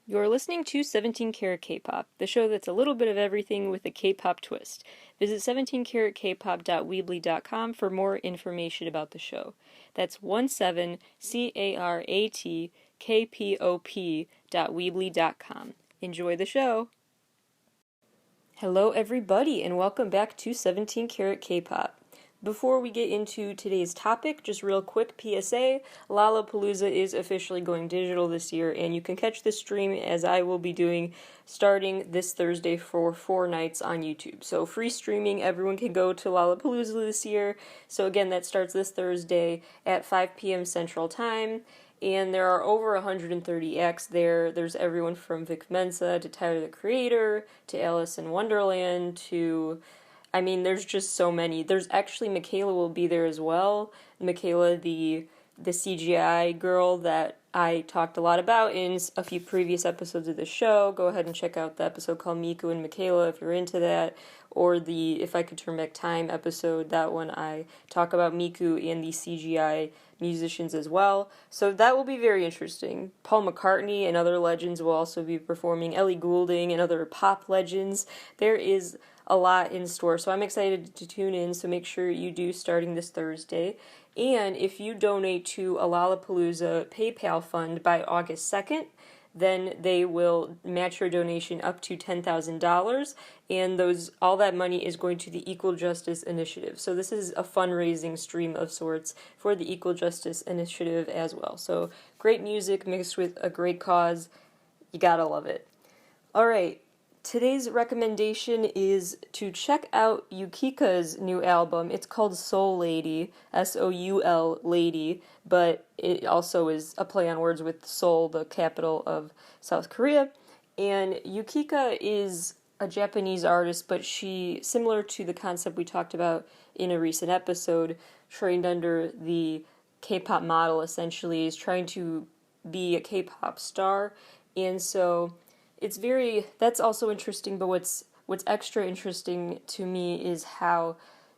You're listening to 17 Carat K-Pop, the show that's a little bit of everything with a K-pop twist. Visit 17caratkpop.weebly.com for more information about the show. That's 17caratkpop.weebly.com. Enjoy the show! Hello everybody and welcome back to 17 Carat K-Pop. Before we get into today's topic, just real quick PSA, Lollapalooza is officially going digital this year, and you can catch the stream as I will be doing starting this Thursday for 4 nights on YouTube. So free streaming, everyone can go to Lollapalooza this year. So again, that starts this Thursday at 5 p.m. Central Time. And there are over 130 acts there. There's everyone from Vic Mensa to Tyler the Creator to Alice in Wonderland to... there's just so many. There's actually Michaela will be there as well. Michaela, the CGI girl that I talked a lot about in a few previous episodes of the show. Go ahead and check out the episode called Miku and Michaela if you're into that. Or the If I Could Turn Back Time episode, that one I talk about Miku and the CGI musicians as well. So that will be very interesting. Paul McCartney and other legends will also be performing. Ellie Goulding and other pop legends. There is a lot in store, so I'm excited to tune in, so make sure you do starting this Thursday. And if you donate to a Lollapalooza PayPal fund by August 2nd, then they will match your donation up to $10,000, and all that money is going to the Equal Justice Initiative. So this is a fundraising stream of sorts for the Equal Justice Initiative as well. So great music mixed with a great cause. You gotta love it. All right. Today's recommendation is to check out Yukika's new album. It's called Soul Lady, S-O-U-L Lady, but it also is a play on words with Seoul, the capital of South Korea. And Yukika is a Japanese artist, but she, similar to the concept we talked about in a recent episode, trained under the K-pop model, essentially, is trying to be a K-pop star. And so... that's also interesting, but what's extra interesting to me is how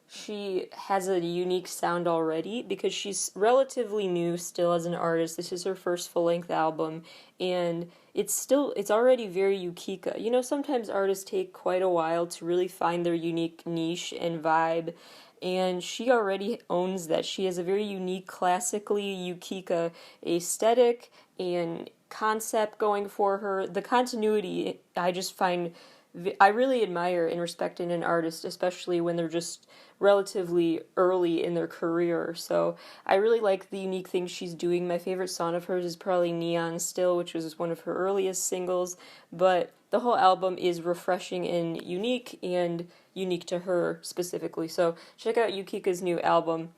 she has a unique sound already, because she's relatively new still as an artist. This is her first full-length album, and it's already very Yukika. You know, sometimes artists take quite a while to really find their unique niche and vibe, and she already owns that. She has a very unique, classically Yukika aesthetic and concept going for her. The continuity I really admire and respect in an artist, especially when they're just relatively early in their career. So I really like the unique things she's doing. My favorite song of hers is probably Neon Still, which was one of her earliest singles, but the whole album is refreshing and unique to her specifically. So check out Yukika's new album.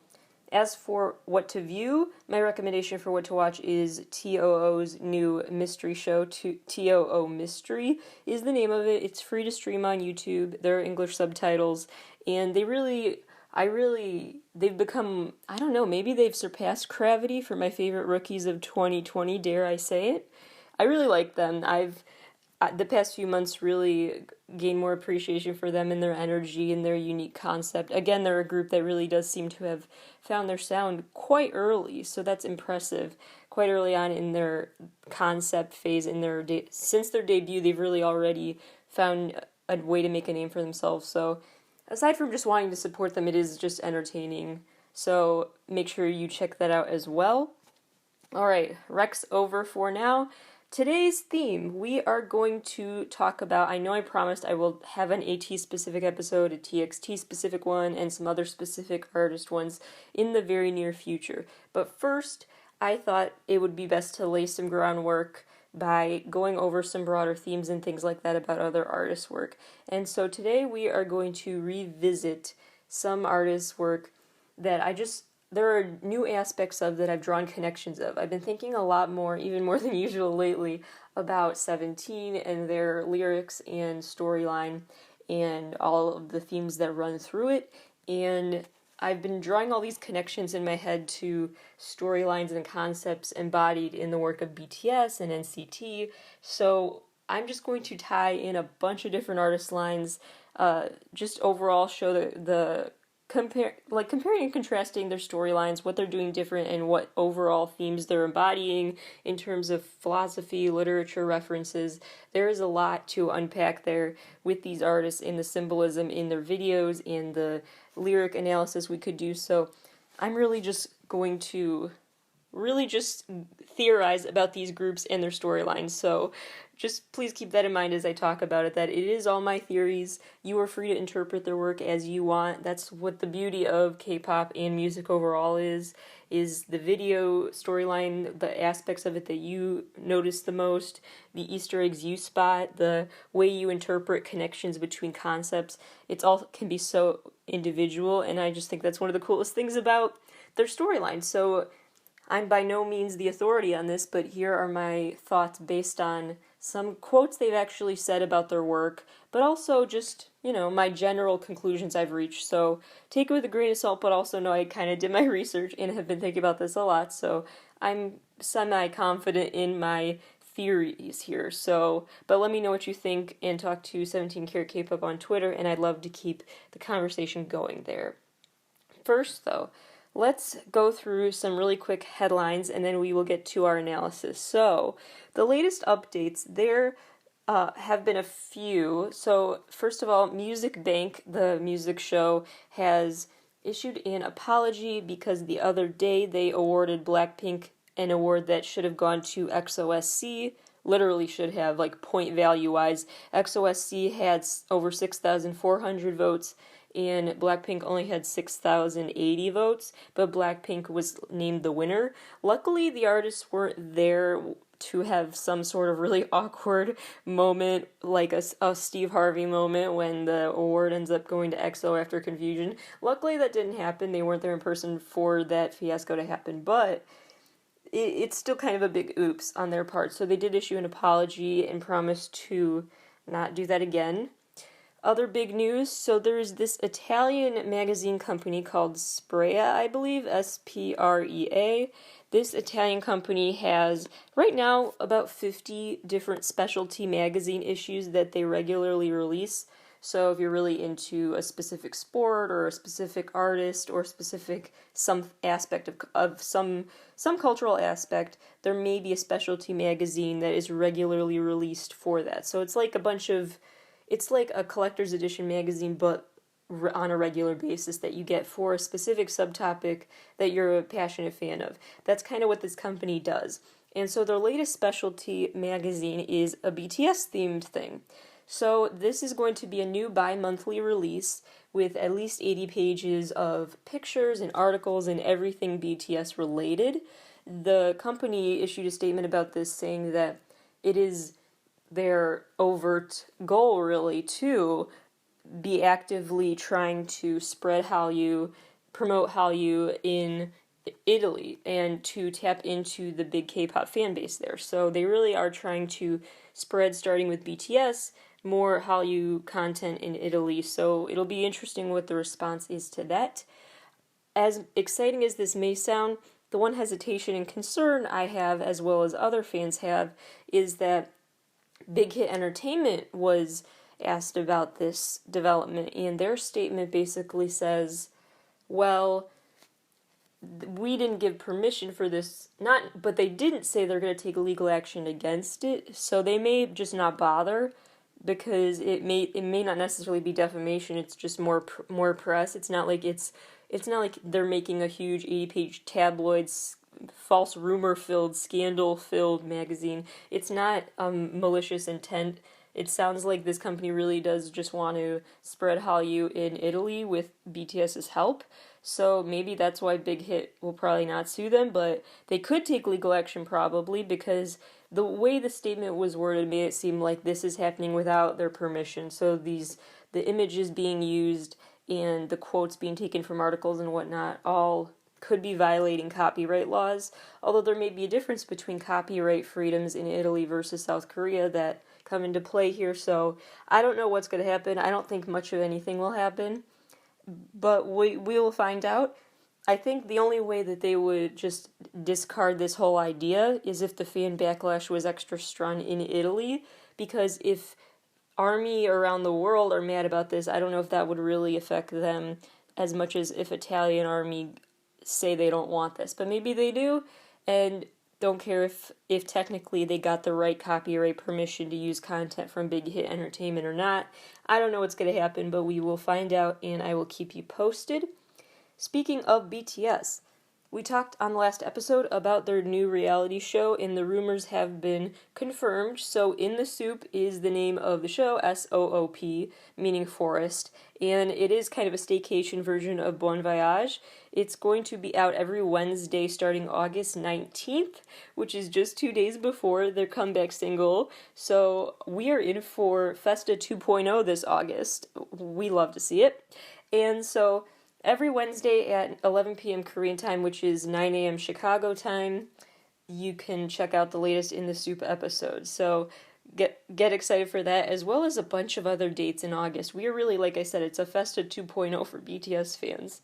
As for what to view, my recommendation for what to watch is TOO's new mystery show. TOO Mystery is the name of it. It's free to stream on YouTube. There are English subtitles, and they've become, I don't know, maybe they've surpassed Gravity for my favorite rookies of 2020, dare I say it. I really like them. The past few months really gained more appreciation for them and their energy and their unique concept. Again, they're a group that really does seem to have found their sound quite early, so that's impressive. Quite early on in their concept phase, since their debut, they've really already found a way to make a name for themselves. So aside from just wanting to support them, it is just entertaining. So make sure you check that out as well. Alright, Rex over for now. Today's theme, we are going to talk about, I know I promised I will have an AT-specific episode, a TXT-specific one, and some other specific artist ones in the very near future. But first, I thought it would be best to lay some groundwork by going over some broader themes and things like that about other artists' work. And so today we are going to revisit some artists' work that there are new aspects of that I've drawn connections of. I've been thinking a lot more, even more than usual lately, about 17 and their lyrics and storyline and all of the themes that run through it. And I've been drawing all these connections in my head to storylines and concepts embodied in the work of BTS and NCT. So I'm just going to tie in a bunch of different artist lines, just overall show the comparing and contrasting their storylines, what they're doing different, and what overall themes they're embodying in terms of philosophy, literature references. There is a lot to unpack there with these artists and the symbolism in their videos and the lyric analysis we could do. So I'm really just going to theorize about these groups and their storylines. So just please keep that in mind as I talk about it, that it is all my theories. You are free to interpret their work as you want. That's what the beauty of K-pop and music overall is the video storyline, the aspects of it that you notice the most, the Easter eggs you spot, the way you interpret connections between concepts. It's all can be so individual, and I just think that's one of the coolest things about their storyline. So I'm by no means the authority on this, but here are my thoughts based on some quotes they've actually said about their work, but also just, my general conclusions I've reached. So take it with a grain of salt, but also know I kind of did my research and have been thinking about this a lot, so I'm semi-confident in my theories here. So, but let me know what you think and talk to 17 Carat K-Pop on Twitter, and I'd love to keep the conversation going there. First, though, let's go through some really quick headlines, and then we will get to our analysis. So, the latest updates, there have been a few. So, first of all, Music Bank, the music show, has issued an apology because the other day they awarded Blackpink an award that should have gone to XOSC, literally should have, point value-wise. XOSC had over 6,400 votes, and Blackpink only had 6,080 votes, but Blackpink was named the winner. Luckily, the artists weren't there to have some sort of really awkward moment, like a Steve Harvey moment when the award ends up going to EXO after confusion. Luckily, that didn't happen. They weren't there in person for that fiasco to happen, but it's still kind of a big oops on their part. So they did issue an apology and promised to not do that again. Other big news, so there's this Italian magazine company called Sprea, I believe, Sprea. This Italian company has, right now, about 50 different specialty magazine issues that they regularly release. So if you're really into a specific sport or a specific artist or some aspect of some cultural aspect, there may be a specialty magazine that is regularly released for that. So it's like it's like a collector's edition magazine, but on a regular basis that you get for a specific subtopic that you're a passionate fan of. That's kind of what this company does. And so their latest specialty magazine is a BTS-themed thing. So this is going to be a new bi-monthly release with at least 80 pages of pictures and articles and everything BTS related. The company issued a statement about this saying that it is their overt goal, really, to be actively trying to spread Hallyu, promote Hallyu in Italy, and to tap into the big K-pop fan base there. So they really are trying to spread, starting with BTS, more Hallyu content in Italy. So it'll be interesting what the response is to that. As exciting as this may sound, the one hesitation and concern I have, as well as other fans have, is that Big Hit Entertainment was asked about this development, and their statement basically says, well, we didn't give permission for this, but they didn't say they're going to take legal action against it, so they may just not bother, because it may not necessarily be defamation. It's just more press. It's not like they're making a huge 80-page tabloids, false rumor-filled, scandal-filled magazine. It's not malicious intent. It sounds like this company really does just want to spread Hallyu in Italy with BTS's help. So maybe that's why Big Hit will probably not sue them, but they could take legal action probably, because the way the statement was worded made it seem like this is happening without their permission. So the images being used and the quotes being taken from articles and whatnot all could be violating copyright laws, although there may be a difference between copyright freedoms in Italy versus South Korea that come into play here. So I don't know what's going to happen. I don't think much of anything will happen, but we will find out. I think the only way that they would just discard this whole idea is if the fan backlash was extra strong in Italy, because if ARMY around the world are mad about this, I don't know if that would really affect them as much as if Italian Army say they don't want this, but maybe they do, and don't care if technically they got the right copyright permission to use content from Big Hit Entertainment or not. I don't know what's going to happen, but we will find out, and I will keep you posted. Speaking of BTS, we talked on the last episode about their new reality show, and the rumors have been confirmed. So, In the Soup is the name of the show, S-O-O-P, meaning forest, and it is kind of a staycation version of Bon Voyage. It's going to be out every Wednesday starting August 19th, which is just 2 days before their comeback single. So, we are in for Festa 2.0 this August. We love to see it. And so, every Wednesday at 11 p.m. Korean time, which is 9 a.m. Chicago time, you can check out the latest In the Soup episode. So get excited for that, as well as a bunch of other dates in August. We are really, like I said, it's a Festa 2.0 for BTS fans.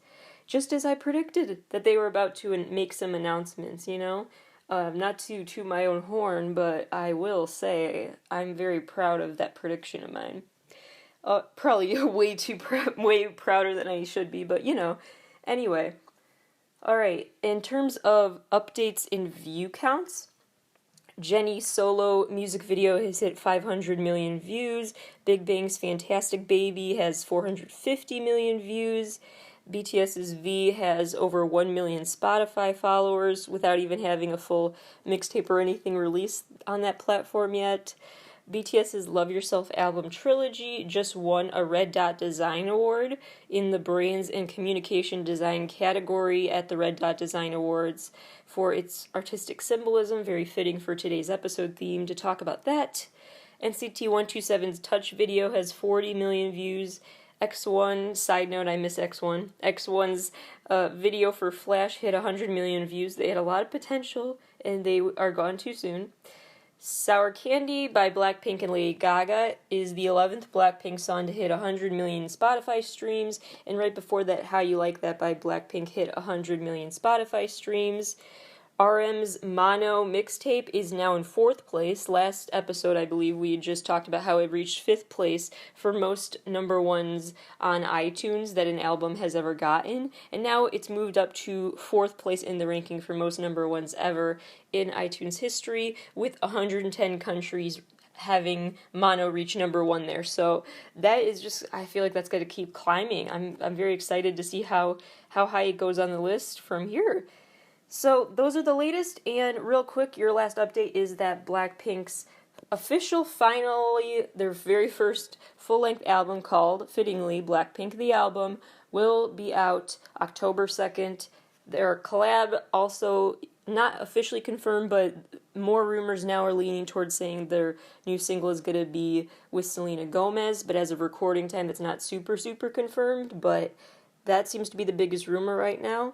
Just as I predicted that they were about to make some announcements, Not to toot my own horn, but I will say I'm very proud of that prediction of mine. Probably way prouder than I should be, but Anyway. Alright, in terms of updates in view counts, Jennie's solo music video has hit 500 million views. Big Bang's Fantastic Baby has 450 million views. BTS's V has over 1 million Spotify followers without even having a full mixtape or anything released on that platform yet. BTS's Love Yourself album trilogy just won a Red Dot Design Award in the Brands and Communication Design category at the Red Dot Design Awards for its artistic symbolism, very fitting for today's episode theme to talk about that. NCT 127's Touch video has 40 million views. X1, side note, I miss X1. X1's video for Flash hit 100 million views. They had a lot of potential, and they are gone too soon. Sour Candy by Blackpink and Lady Gaga is the 11th Blackpink song to hit 100 million Spotify streams, and right before that, How You Like That by Blackpink hit 100 million Spotify streams. RM's Mono mixtape is now in 4th place. Last episode, I believe, we just talked about how it reached 5th place for most number ones on iTunes that an album has ever gotten, and now it's moved up to 4th place in the ranking for most number ones ever in iTunes history, with 110 countries having Mono reach number 1 there. So that is just, I feel like that's going to keep climbing. I'm very excited to see how high it goes on the list from here. So those are the latest, and real quick, your last update is that Blackpink's finally, their very first full-length album called, fittingly, Blackpink the Album, will be out October 2nd. Their collab also not officially confirmed, but more rumors now are leaning towards saying their new single is going to be with Selena Gomez, but as of recording time, it's not super confirmed, but that seems to be the biggest rumor right now.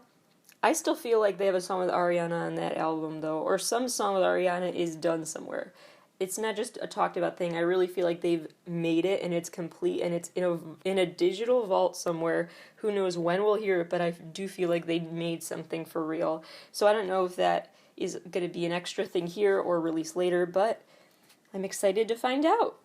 I still feel like they have a song with Ariana on that album, though, or some song with Ariana is done somewhere. It's not just a talked about thing. I really feel like they've made it, and it's complete, and it's in a digital vault somewhere. Who knows when we'll hear it, but I do feel like they made something for real. So I don't know if that is going to be an extra thing here or released later, but I'm excited to find out.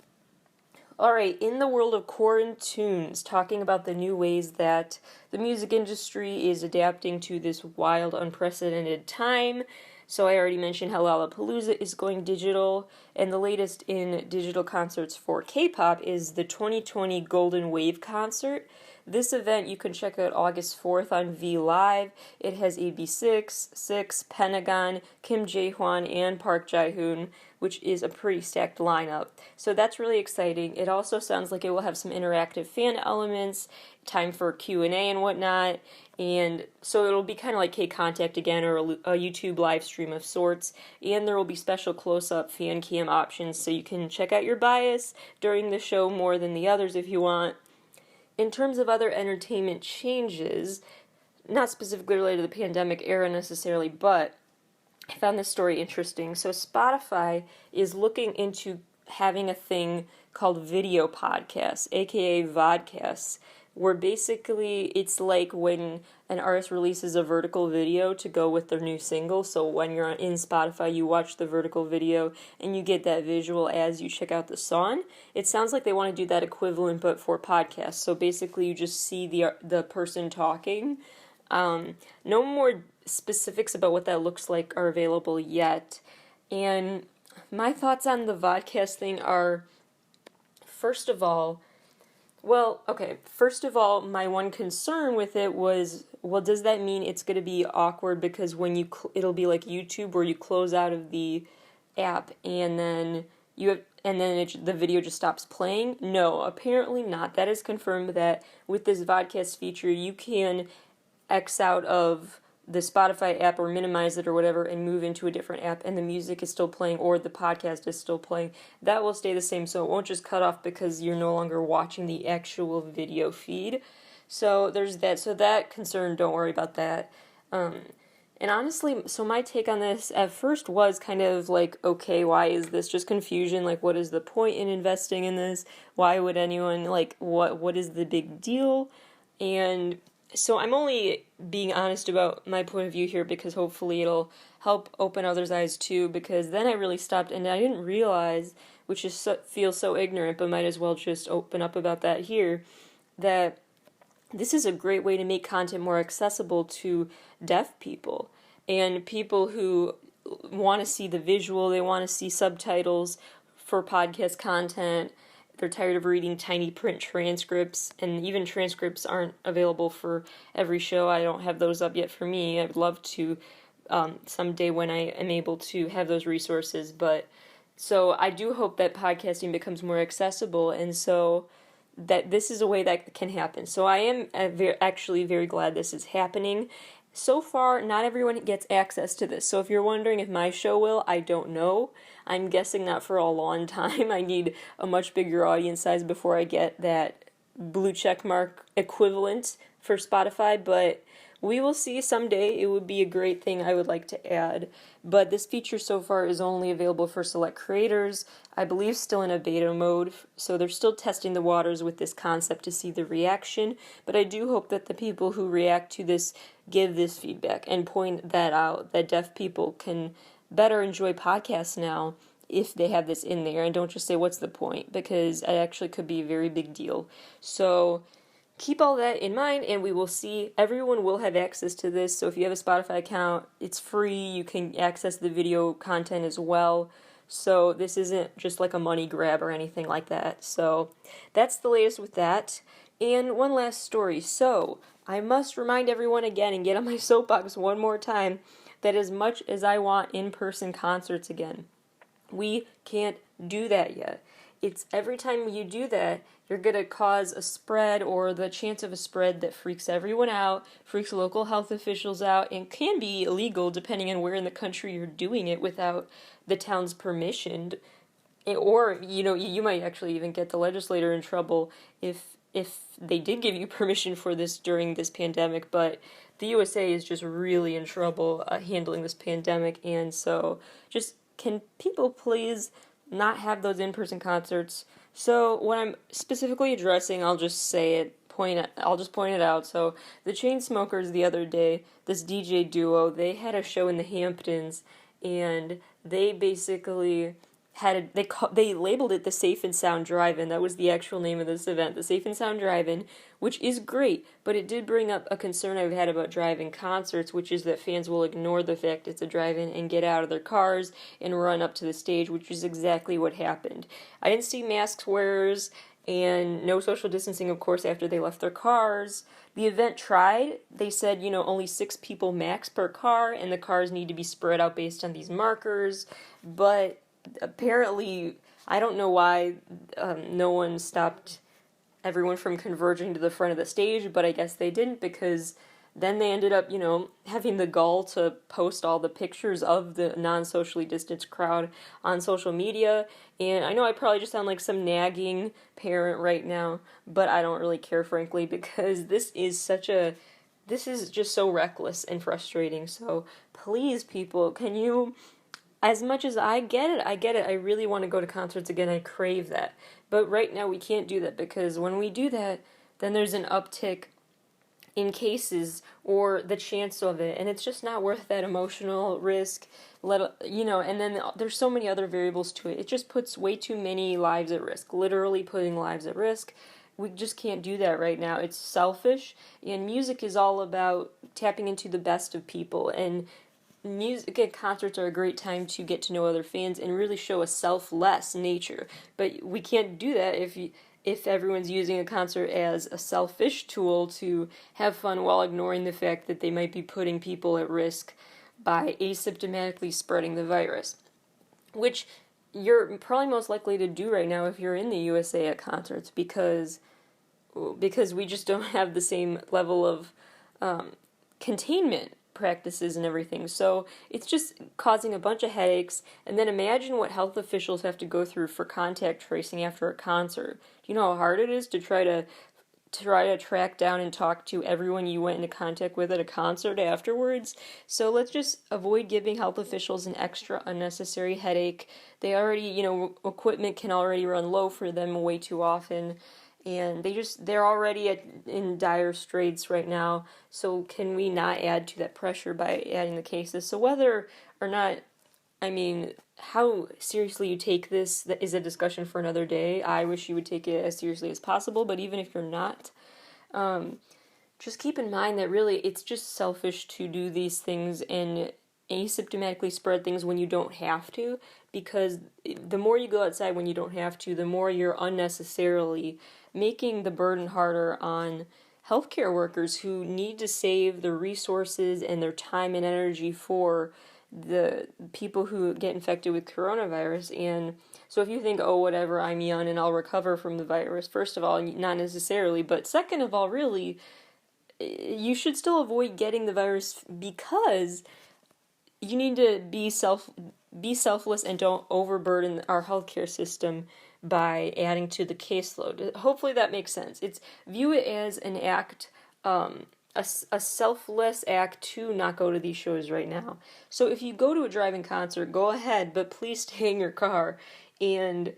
Alright, in the world of quarantunes, talking about the new ways that the music industry is adapting to this wild, unprecedented time. So I already mentioned how Lollapalooza is going digital, and the latest in digital concerts for K-pop is the 2020 Golden Wave concert. This event you can check out August 4th on V Live. It has AB6, Six, Pentagon, Kim Jae-hwan, and Park Jae-hoon, which is a pretty stacked lineup. So that's really exciting. It also sounds like it will have some interactive fan elements, time for Q&A and whatnot, and so it'll be kind of like K-Contact again, or a YouTube live stream of sorts, and there will be special close-up fan cam options, so you can check out your bias during the show more than the others if you want. In terms of other entertainment changes, not specifically related to the pandemic era necessarily, but I found this story interesting. So Spotify is looking into having a thing called video podcasts, aka vodcasts. where basically it's like when an artist releases a vertical video to go with their new single. So when you're in Spotify, you watch the vertical video and you get that visual as you check out the song. It sounds like they want to do that equivalent, but for podcasts. So basically, you just see the person talking. No more specifics about what that looks like are available yet. And my thoughts on the vodcast thing are, first of all, my one concern with it was, well, does that mean it's going to be awkward because when it'll be like YouTube where you close out of the app and then the video just stops playing? No, apparently not. That is confirmed that with this vodcast feature, you can X out of the Spotify app or minimize it or whatever and move into a different app and the music is still playing or the podcast is still playing. That will stay the same, so it won't just cut off because you're no longer watching the actual video feed. So there's that. So that concern, don't worry about that. And honestly, so my take on this at first was kind of like, okay, why is this? Just confusion, like what is the point in investing in this? Why would anyone, like, what is the big deal? And so I'm only being honest about my point of view here because hopefully it'll help open others' eyes too, because then I really stopped and I didn't realize, which is feels so ignorant, but might as well just open up about that here, that this is a great way to make content more accessible to deaf people and people who want to see the visual, they want to see subtitles for podcast content. They're tired of reading tiny print transcripts, and even transcripts aren't available for every show. I don't have those up yet for me. I'd love to someday when I am able to have those resources. But so I do hope that podcasting becomes more accessible, and so that this is a way that can happen. So I am actually very glad this is happening. So far, not everyone gets access to this. So if you're wondering if my show will, I don't know. I'm guessing not for a long time. I need a much bigger audience size before I get that blue check mark equivalent for Spotify, but we will see someday. It would be a great thing I would like to add. But this feature so far is only available for select creators. I believe still in a beta mode, so they're still testing the waters with this concept to see the reaction. But I do hope that the people who react to this give this feedback and point that out, that deaf people can better enjoy podcasts now if they have this in there, and don't just say, what's the point? Because it actually could be a very big deal. So keep all that in mind, and we will see. Everyone will have access to this, so if you have a Spotify account, it's free. You can access the video content as well. So this isn't just like a money grab or anything like that. So that's the latest with that. And one last story. So I must remind everyone again and get on my soapbox one more time that as much as I want in-person concerts again, we can't do that yet. It's every time you do that, you're going to cause a spread or the chance of a spread that freaks everyone out, freaks local health officials out, and can be illegal depending on where in the country you're doing it without the town's permission. Or, you might actually even get the legislator in trouble if they did give you permission for this during this pandemic, but the USA is just really in trouble handling this pandemic, and so just can people please not have those in-person concerts? So what I'm specifically addressing, I'll just say it, I'll just point it out. So the Chainsmokers the other day, this DJ duo, they had a show in the Hamptons, and they basically they labeled it the Safe and Sound Drive-In. That was the actual name of this event, the Safe and Sound Drive-In, which is great, but it did bring up a concern I've had about drive-in concerts, which is that fans will ignore the fact it's a drive-in and get out of their cars and run up to the stage, which is exactly what happened. I didn't see mask wearers and no social distancing, of course, after they left their cars. The event tried. They said, only 6 people max per car, and the cars need to be spread out based on these markers, but apparently, I don't know why no one stopped everyone from converging to the front of the stage, but I guess they didn't, because then they ended up, having the gall to post all the pictures of the non-socially distanced crowd on social media, and I know I probably just sound like some nagging parent right now, but I don't really care, frankly, because this is just so reckless and frustrating. So please, people, can you... As much as I get it. I really want to go to concerts again. I crave that. But right now we can't do that, because when we do that, then there's an uptick in cases or the chance of it, and it's just not worth that emotional risk. And then there's so many other variables to it. It just puts way too many lives at risk, literally putting lives at risk. We just can't do that right now. It's selfish, and music is all about tapping into the best of people, and music and concerts are a great time to get to know other fans and really show a selfless nature. But we can't do that if everyone's using a concert as a selfish tool to have fun while ignoring the fact that they might be putting people at risk by asymptomatically spreading the virus, which you're probably most likely to do right now if you're in the USA at concerts, because we just don't have the same level of containment practices and everything. So it's just causing a bunch of headaches. And then imagine what health officials have to go through for contact tracing after a concert. Do you know how hard it is to try to track down and talk to everyone you went into contact with at a concert afterwards? So let's just avoid giving health officials an extra unnecessary headache. They already, equipment can already run low for them way too often, and they're already in dire straits right now. So can we not add to that pressure by adding the cases? So whether or not, how seriously you take this is a discussion for another day. I wish you would take it as seriously as possible, but even if you're not, just keep in mind that really it's just selfish to do these things and asymptomatically spread things when you don't have to, because the more you go outside when you don't have to, the more you're unnecessarily making the burden harder on healthcare workers who need to save the resources and their time and energy for the people who get infected with coronavirus. And so if you think, oh, whatever, I'm young and I'll recover from the virus, first of all, not necessarily, but second of all, really, you should still avoid getting the virus, because you need to be selfless and don't overburden our healthcare system by adding to the caseload. Hopefully that makes sense. View it as an act, a selfless act to not go to these shows right now. So if you go to a drive-in concert, go ahead, but please stay in your car, and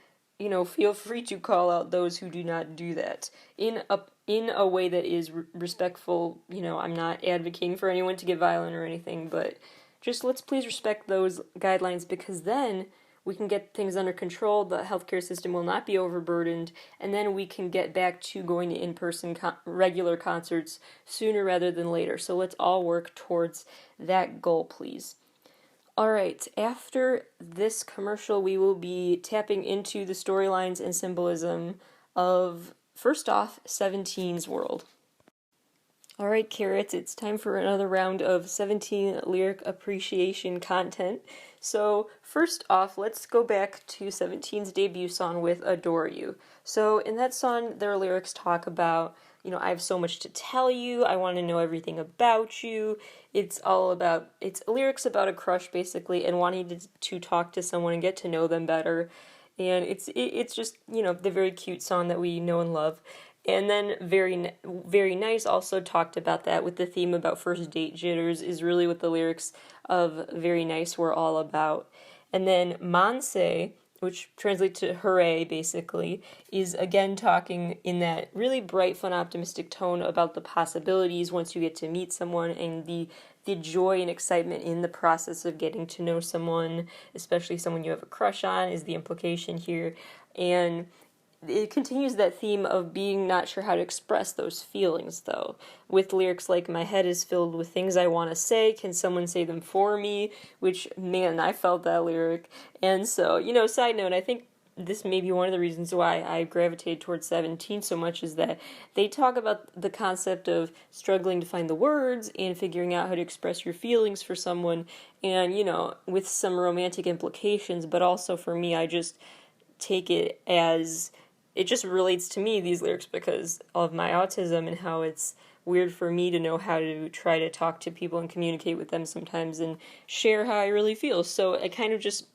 feel free to call out those who do not do that in a way that is respectful. I'm not advocating for anyone to get violent or anything, but just let's please respect those guidelines, because then we can get things under control, the healthcare system will not be overburdened, and then we can get back to going to in-person regular concerts sooner rather than later. So let's all work towards that goal, please. Alright, after this commercial, we will be tapping into the storylines and symbolism of, first off, 17's world. Alright, Carrots, it's time for another round of 17 lyric appreciation content. So, first off, let's go back to 17's debut song with Adore You. So, in that song, their lyrics talk about, I have so much to tell you, I want to know everything about you. It's lyrics about a crush, basically, and wanting to talk to someone and get to know them better. And it's just, the very cute song that we know and love. And then Very, Very Nice also talked about that, with the theme about first date jitters is really what the lyrics of Very Nice were all about. And then Manse, which translates to hooray, basically, is again talking in that really bright, fun, optimistic tone about the possibilities once you get to meet someone, and the joy and excitement in the process of getting to know someone, especially someone you have a crush on, is the implication here. And it continues that theme of being not sure how to express those feelings, though, with lyrics like, my head is filled with things I want to say, can someone say them for me? Which, man, I felt that lyric. And so, side note, I think this may be one of the reasons why I gravitated towards 17 so much, is that they talk about the concept of struggling to find the words and figuring out how to express your feelings for someone, and, with some romantic implications, but also for me, I just take it as, it just relates to me, these lyrics, because of my autism and how it's weird for me to know how to try to talk to people and communicate with them sometimes and share how I really feel. So I kind of just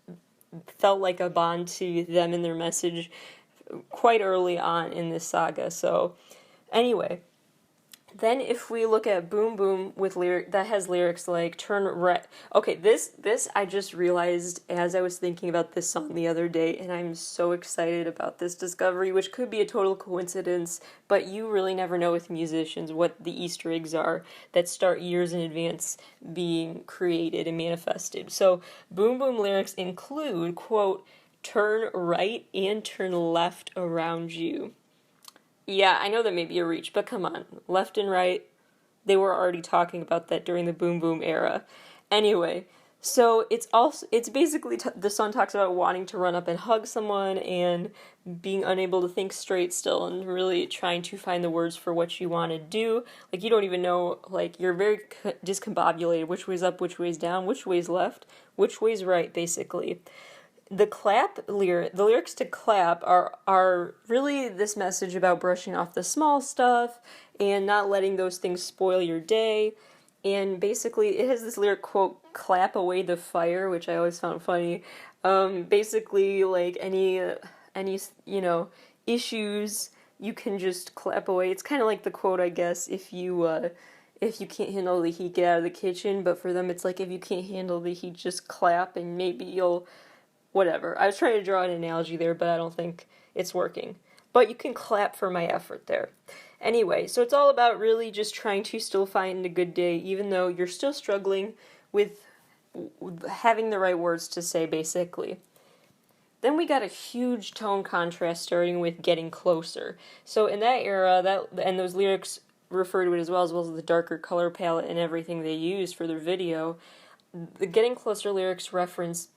felt like a bond to them and their message quite early on in this saga. So anyway, Then if we look at Boom Boom with lyric that has lyrics like turn right. Okay, this I just realized as I was thinking about this song the other day, and I'm so excited about this discovery, which could be a total coincidence, but you really never know with musicians what the Easter eggs are that start years in advance being created and manifested. So Boom Boom lyrics include, quote, turn right and turn left around you. Yeah, I know that may be a reach, but come on. Left and right, they were already talking about that during the Boom Boom era. Anyway, so it's basically, the song talks about wanting to run up and hug someone and being unable to think straight still and really trying to find the words for what you want to do. Like, you don't even know, like, you're very discombobulated, which way's up, which way's down, which way's left, which way's right, basically. The lyrics to Clap are really this message about brushing off the small stuff and not letting those things spoil your day. And basically, it has this lyric, quote, clap away the fire, which I always found funny. Basically, like, any issues, you can just clap away. It's kind of like the quote, I guess, if you can't handle the heat, get out of the kitchen. But for them, it's like, if you can't handle the heat, just clap, and maybe you'll... Whatever. I was trying to draw an analogy there, but I don't think it's working. But you can clap for my effort there. Anyway, so it's all about really just trying to still find a good day, even though you're still struggling with having the right words to say, basically. Then we got a huge tone contrast starting with Getting Closer. So in that era, and those lyrics refer to it as well as the darker color palette and everything they used for their video, the Getting Closer lyrics reference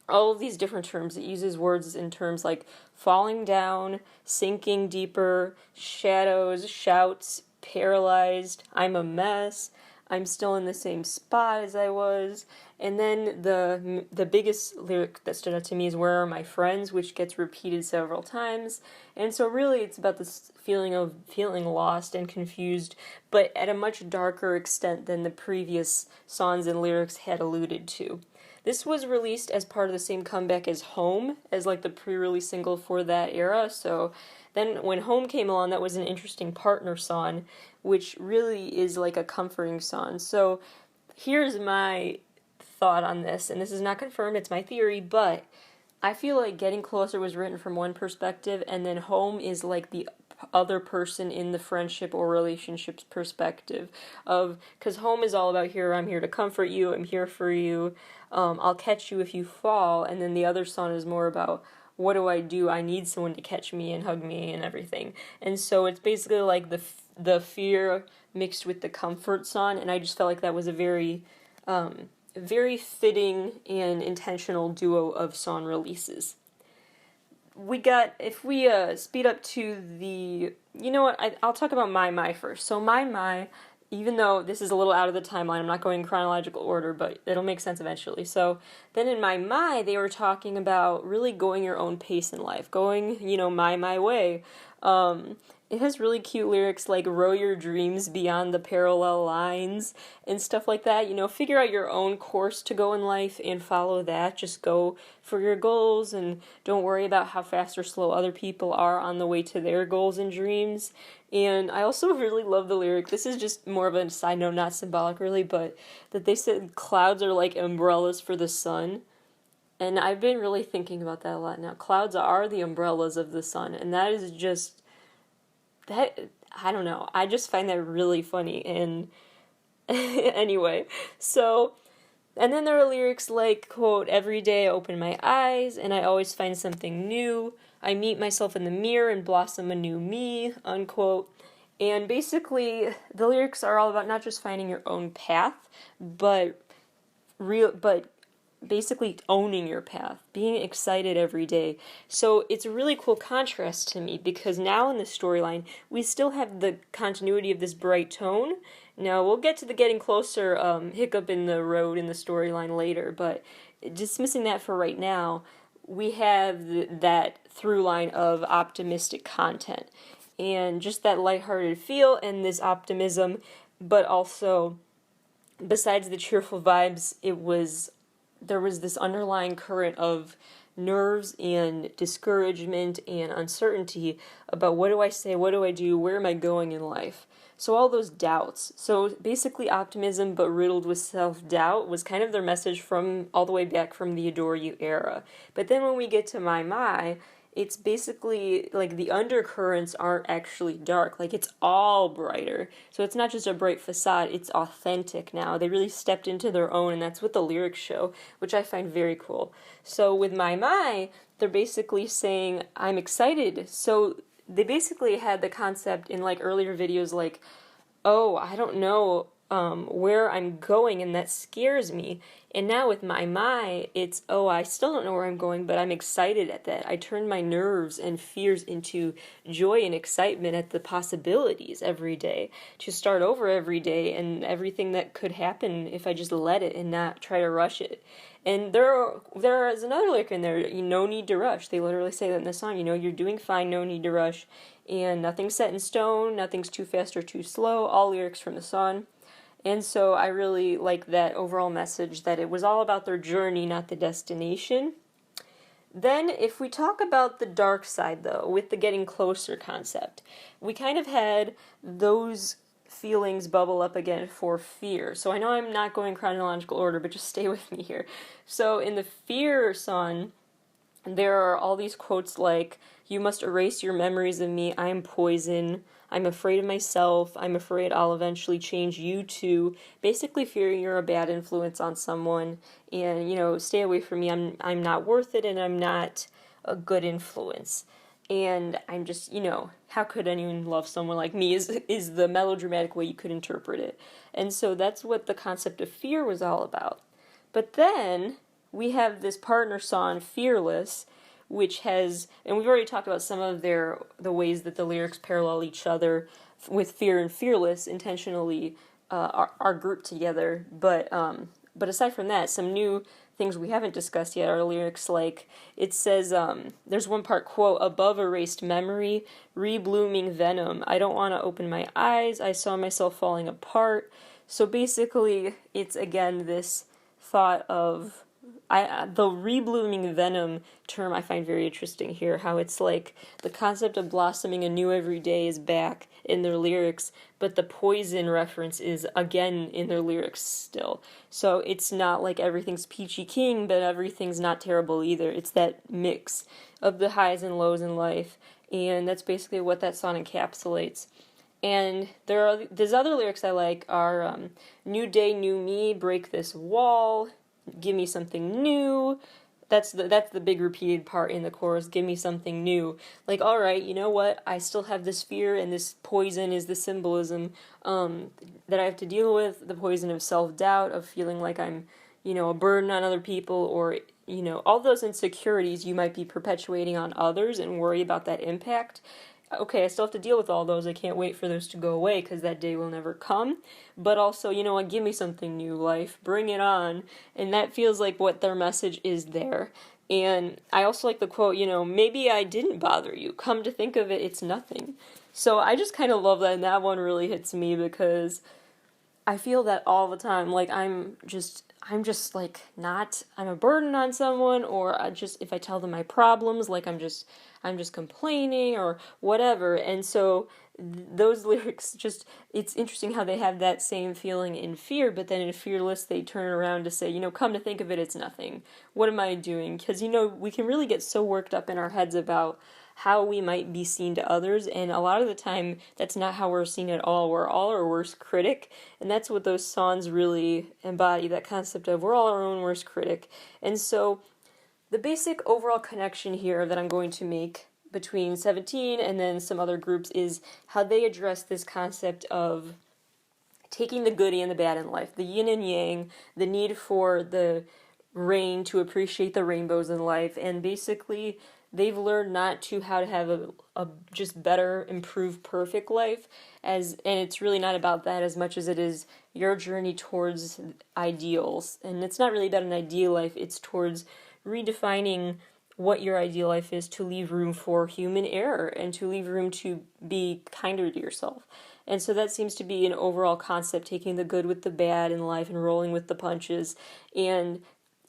all of these different terms. It uses words in terms like falling down, sinking deeper, shadows, shouts, paralyzed, I'm a mess, I'm still in the same spot as I was. And then the biggest lyric that stood out to me is Where Are My Friends, which gets repeated several times. And so really it's about this feeling of feeling lost and confused, but at a much darker extent than the previous songs and lyrics had alluded to. This was released as part of the same comeback as Home, as like the pre-release single for that era. So then when Home came along, that was an interesting partner song, which really is like a comforting song. So here's my thought on this, and this is not confirmed, it's my theory, but I feel like Getting Closer was written from one perspective, and then Home is like the other person in the friendship or relationship's perspective of, because Home is all about I'm here to comfort you, I'm here for you, I'll catch you if you fall, and then the other song is more about what do? I need someone to catch me and hug me and everything. And so it's basically like the fear mixed with the comfort song, and I just felt like that was a very very fitting and intentional duo of song releases. If we speed up to I'll talk about My first. So My, even though this is a little out of the timeline, I'm not going in chronological order, but it'll make sense eventually. So then in My, they were talking about really going your own pace in life, going, my way. It has really cute lyrics like row your dreams beyond the parallel lines and stuff like that. Figure out your own course to go in life and follow that. Just go for your goals and don't worry about how fast or slow other people are on the way to their goals and dreams. And I also really love the lyric. This is just more of a side note, not symbolic really, but that they said clouds are like umbrellas for the sun. And I've been really thinking about that a lot now. Clouds are the umbrellas of the sun, and that is just... I don't know, I just find that really funny, and anyway, so, and then there are lyrics like, quote, every day I open my eyes, and I always find something new, I meet myself in the mirror and blossom a new me, unquote, and basically, the lyrics are all about not just finding your own path, but basically owning your path, being excited every day. So it's a really cool contrast to me, because now in the storyline, we still have the continuity of this bright tone. Now, we'll get to the Getting Closer hiccup in the road in the storyline later, but dismissing that for right now, we have that through line of optimistic content, and just that lighthearted feel and this optimism, but also, besides the cheerful vibes, there was this underlying current of nerves and discouragement and uncertainty about what do I say, what do I do, where am I going in life. So all those doubts. So basically optimism but riddled with self-doubt was kind of their message from all the way back from the Adore You era. But then when we get to My, it's basically like the undercurrents aren't actually dark. Like it's all brighter. So it's not just a bright facade, it's authentic now. They really stepped into their own, and that's what the lyrics show, which I find very cool. So with My, they're basically saying, I'm excited. So they basically had the concept in like earlier videos like, oh, I don't know where I'm going, and that scares me. And now with My, it's, oh, I still don't know where I'm going, but I'm excited at that. I turn my nerves and fears into joy and excitement at the possibilities every day, to start over every day and everything that could happen if I just let it and not try to rush it. And there is another lyric in there, no need to rush. They literally say that in the song, you're doing fine, no need to rush. And nothing's set in stone, nothing's too fast or too slow, all lyrics from the song. And so I really like that overall message that it was all about their journey, not the destination. Then if we talk about the dark side, though, with the getting closer concept, we kind of had those feelings bubble up again for fear. So I know I'm not going chronological order, but just stay with me here. So in the Fear song, there are all these quotes like, you must erase your memories of me, I am poison, I'm afraid of myself, I'm afraid I'll eventually change you too. Basically fearing you're a bad influence on someone, and, stay away from me, I'm not worth it, and I'm not a good influence. And I'm just, how could anyone love someone like me is the melodramatic way you could interpret it. And so that's what the concept of fear was all about. But then we have this partner song, Fearless, which has, and we've already talked about some of the ways that the lyrics parallel each other with Fear and Fearless intentionally are grouped together. But aside from that, some new things we haven't discussed yet are lyrics like, it says, there's one part, quote, above erased memory, reblooming venom, I don't want to open my eyes, I saw myself falling apart. So basically, it's again this thought of, the reblooming venom term I find very interesting here, how it's like the concept of blossoming anew every day is back in their lyrics, but the poison reference is again in their lyrics still. So it's not like everything's peachy keen, but everything's not terrible either. It's that mix of the highs and lows in life, and that's basically what that song encapsulates. And there's other lyrics I like are new day, new me, break this wall, give me something new. That's the big repeated part in the chorus, give me something new. Like, all right, you know what? I still have this fear, and this poison is the symbolism that I have to deal with, the poison of self-doubt, of feeling like I'm, a burden on other people, or, all those insecurities you might be perpetuating on others and worry about that impact. Okay, I still have to deal with all those. I can't wait for those to go away because that day will never come. But also, give me something new, life. Bring it on. And that feels like what their message is there. And I also like the quote, maybe I didn't bother you. Come to think of it, it's nothing. So I just kind of love that, and that one really hits me because I feel that all the time. Like, I'm just like I'm a burden on someone, or if I tell them my problems, like I'm just complaining or whatever. And so those lyrics it's interesting how they have that same feeling in Fear, but then in Fearless they turn around to say, come to think of it, it's nothing. What am I doing? Because, we can really get so worked up in our heads about how we might be seen to others, and a lot of the time that's not how we're seen at all. We're all our worst critic, and that's what those songs really embody, that concept of we're all our own worst critic. And so the basic overall connection here that I'm going to make between 17 and then some other groups is how they address this concept of taking the goody and the bad in life, the yin and yang, the need for the rain to appreciate the rainbows in life, and basically they've learned how to have a just better, improved, perfect life, and it's really not about that as much as it is your journey towards ideals. And it's not really about an ideal life, it's towards redefining what your ideal life is, to leave room for human error and to leave room to be kinder to yourself. And so that seems to be an overall concept, taking the good with the bad in life and rolling with the punches. And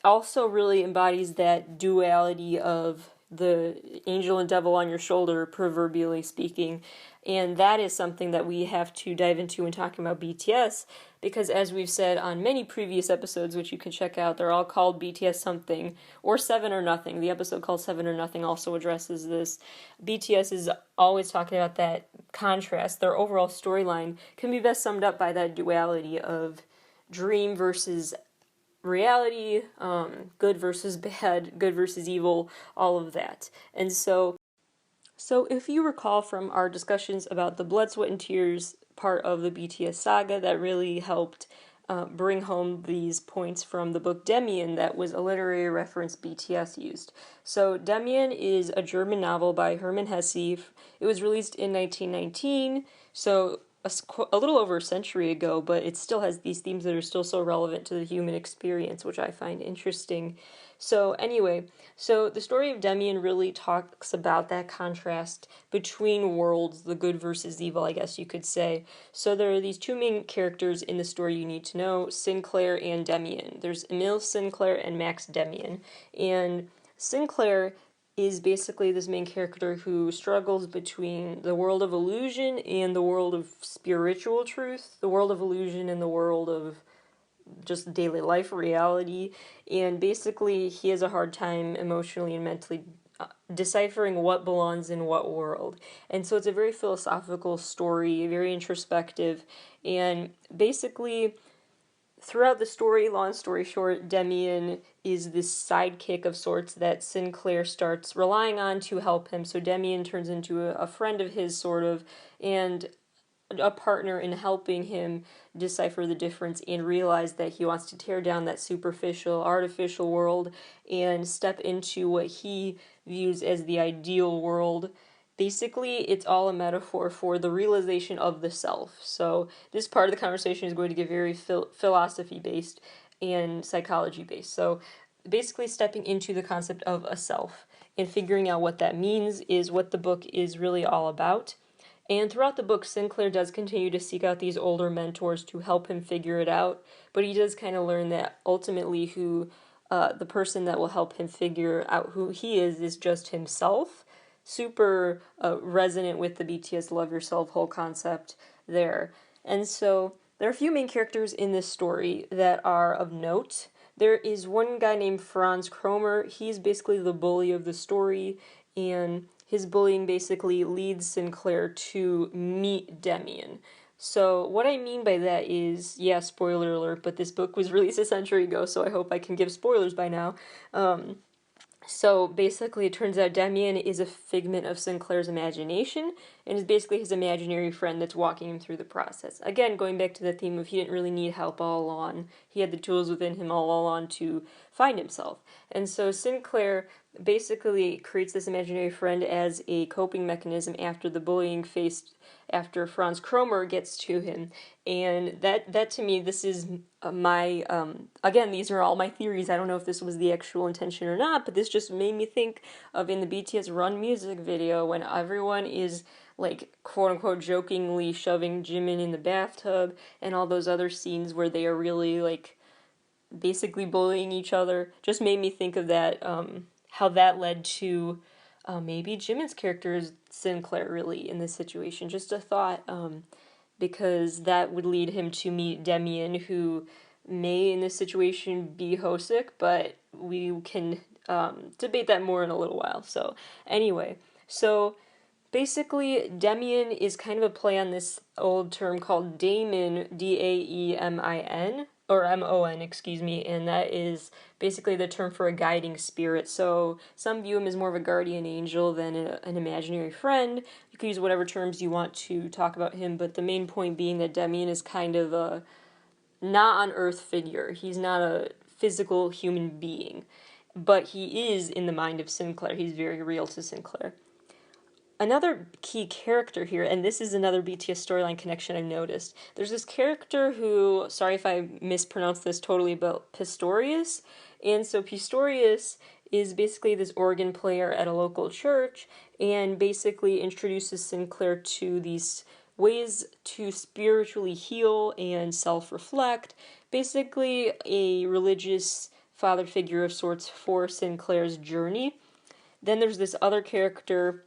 also really embodies that duality of the angel and devil on your shoulder, proverbially speaking. And that is something that we have to dive into when talking about BTS, because as we've said on many previous episodes, which you can check out, they're all called BTS something, or Seven or Nothing. The episode called Seven or Nothing also addresses this. BTS is always talking about that contrast. Their overall storyline can be best summed up by that duality of dream versus reality, good versus bad, good versus evil, all of that. And so if you recall from our discussions about the blood, sweat, and tears part of the BTS saga, that really helped bring home these points from the book Demian, that was a literary reference BTS used. So Demian is a German novel by Hermann Hesse. It was released in 1919, so a little over a century ago, but it still has these themes that are still so relevant to the human experience, which I find interesting. So anyway, so the story of Demian really talks about that contrast between worlds, the good versus evil, I guess you could say. So there are these two main characters in the story you need to know, Sinclair and Demian. There's Emil Sinclair and Max Demian. And Sinclair is basically this main character who struggles between the world of illusion and the world of spiritual truth, the world of illusion and the world of just daily life reality, and basically he has a hard time emotionally and mentally deciphering what belongs in what world. And so it's a very philosophical story, very introspective, and basically throughout the story, long story short, Demian is this sidekick of sorts that Sinclair starts relying on to help him. So Demian turns into a friend of his, sort of, and a partner in helping him decipher the difference and realize that he wants to tear down that superficial, artificial world and step into what he views as the ideal world. Basically, it's all a metaphor for the realization of the self. So this part of the conversation is going to get very philosophy-based and psychology-based. So basically stepping into the concept of a self and figuring out what that means is what the book is really all about. And throughout the book, Sinclair does continue to seek out these older mentors to help him figure it out, but he does kind of learn that ultimately the person that will help him figure out who he is just himself. Super resonant with the BTS Love Yourself whole concept there. And so there are a few main characters in this story that are of note. There is one guy named Franz Kromer. He's basically the bully of the story, and his bullying basically leads Sinclair to meet Demian. So what I mean by that is, yeah, spoiler alert, but this book was released a century ago, so I hope I can give spoilers by now. So basically, it turns out Demian is a figment of Sinclair's imagination, and is basically his imaginary friend that's walking him through the process. Again, going back to the theme of he didn't really need help all along. He had the tools within him all along to find himself. And so Sinclair basically creates this imaginary friend as a coping mechanism after the bullying faced after Franz Kromer gets to him. And that to me, this is my, again, these are all my theories. I don't know if this was the actual intention or not, but this just made me think of in the BTS Run music video when everyone is like quote-unquote jokingly shoving Jimin in the bathtub, and all those other scenes where they are really like basically bullying each other. Just made me think of that, how that led to maybe Jimin's character is Sinclair really in this situation. Just a thought, because that would lead him to meet Demian, who may in this situation be Hosik, but we can debate that more in a little while. So anyway, so basically Demian is kind of a play on this old term called daemon, Daemin, or MON, excuse me, and that is basically the term for a guiding spirit. So some view him as more of a guardian angel than an imaginary friend. You can use whatever terms you want to talk about him, but the main point being that Demian is kind of a not-on-earth figure. He's not a physical human being, but he is in the mind of Sinclair. He's very real to Sinclair. Another key character here, and this is another BTS storyline connection I've noticed. There's this character who, sorry if I mispronounced this totally, but Pistorius. And so Pistorius is basically this organ player at a local church, and basically introduces Sinclair to these ways to spiritually heal and self-reflect. Basically a religious father figure of sorts for Sinclair's journey. Then there's this other character,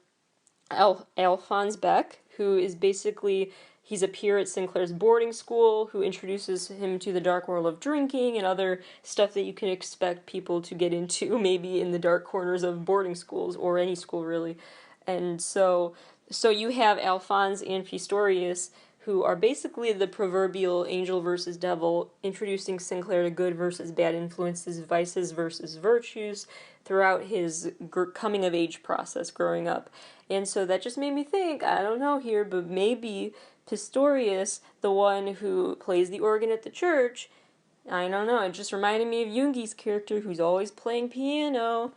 Alphonse Beck, who is basically, he's a peer at Sinclair's boarding school who introduces him to the dark world of drinking and other stuff that you can expect people to get into maybe in the dark corners of boarding schools or any school really. And so you have Alphonse and Pistorius, who are basically the proverbial angel versus devil, introducing Sinclair to good versus bad influences, vices versus virtues, throughout his coming of age process growing up. And so that just made me think, I don't know here, but maybe Pistorius, the one who plays the organ at the church, I don't know, it just reminded me of Jungi's character who's always playing piano.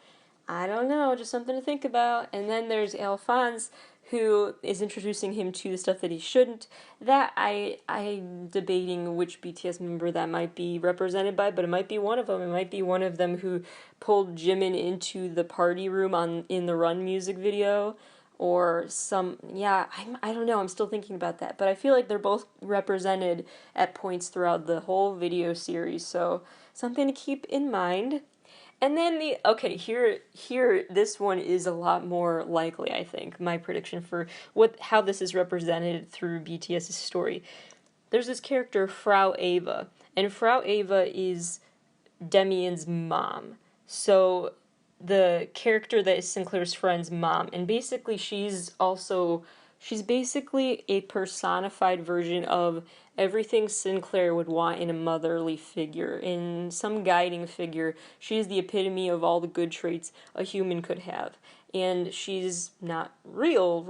I don't know, just something to think about. And then there's Alphonse, who is introducing him to the stuff that he shouldn't. That I'm debating which BTS member that might be represented by, but it might be one of them. It might be one of them who pulled Jimin into the party room in the Run music video, or I don't know, I'm still thinking about that. But I feel like they're both represented at points throughout the whole video series, so something to keep in mind. And then here, this one is a lot more likely, I think, my prediction for how this is represented through BTS's story. There's this character, Frau Eva, and Frau Eva is Demian's mom. So the character that is Sinclair's friend's mom, and basically she's basically a personified version of everything Sinclair would want in a motherly figure, in some guiding figure. She's the epitome of all the good traits a human could have. And she's not real,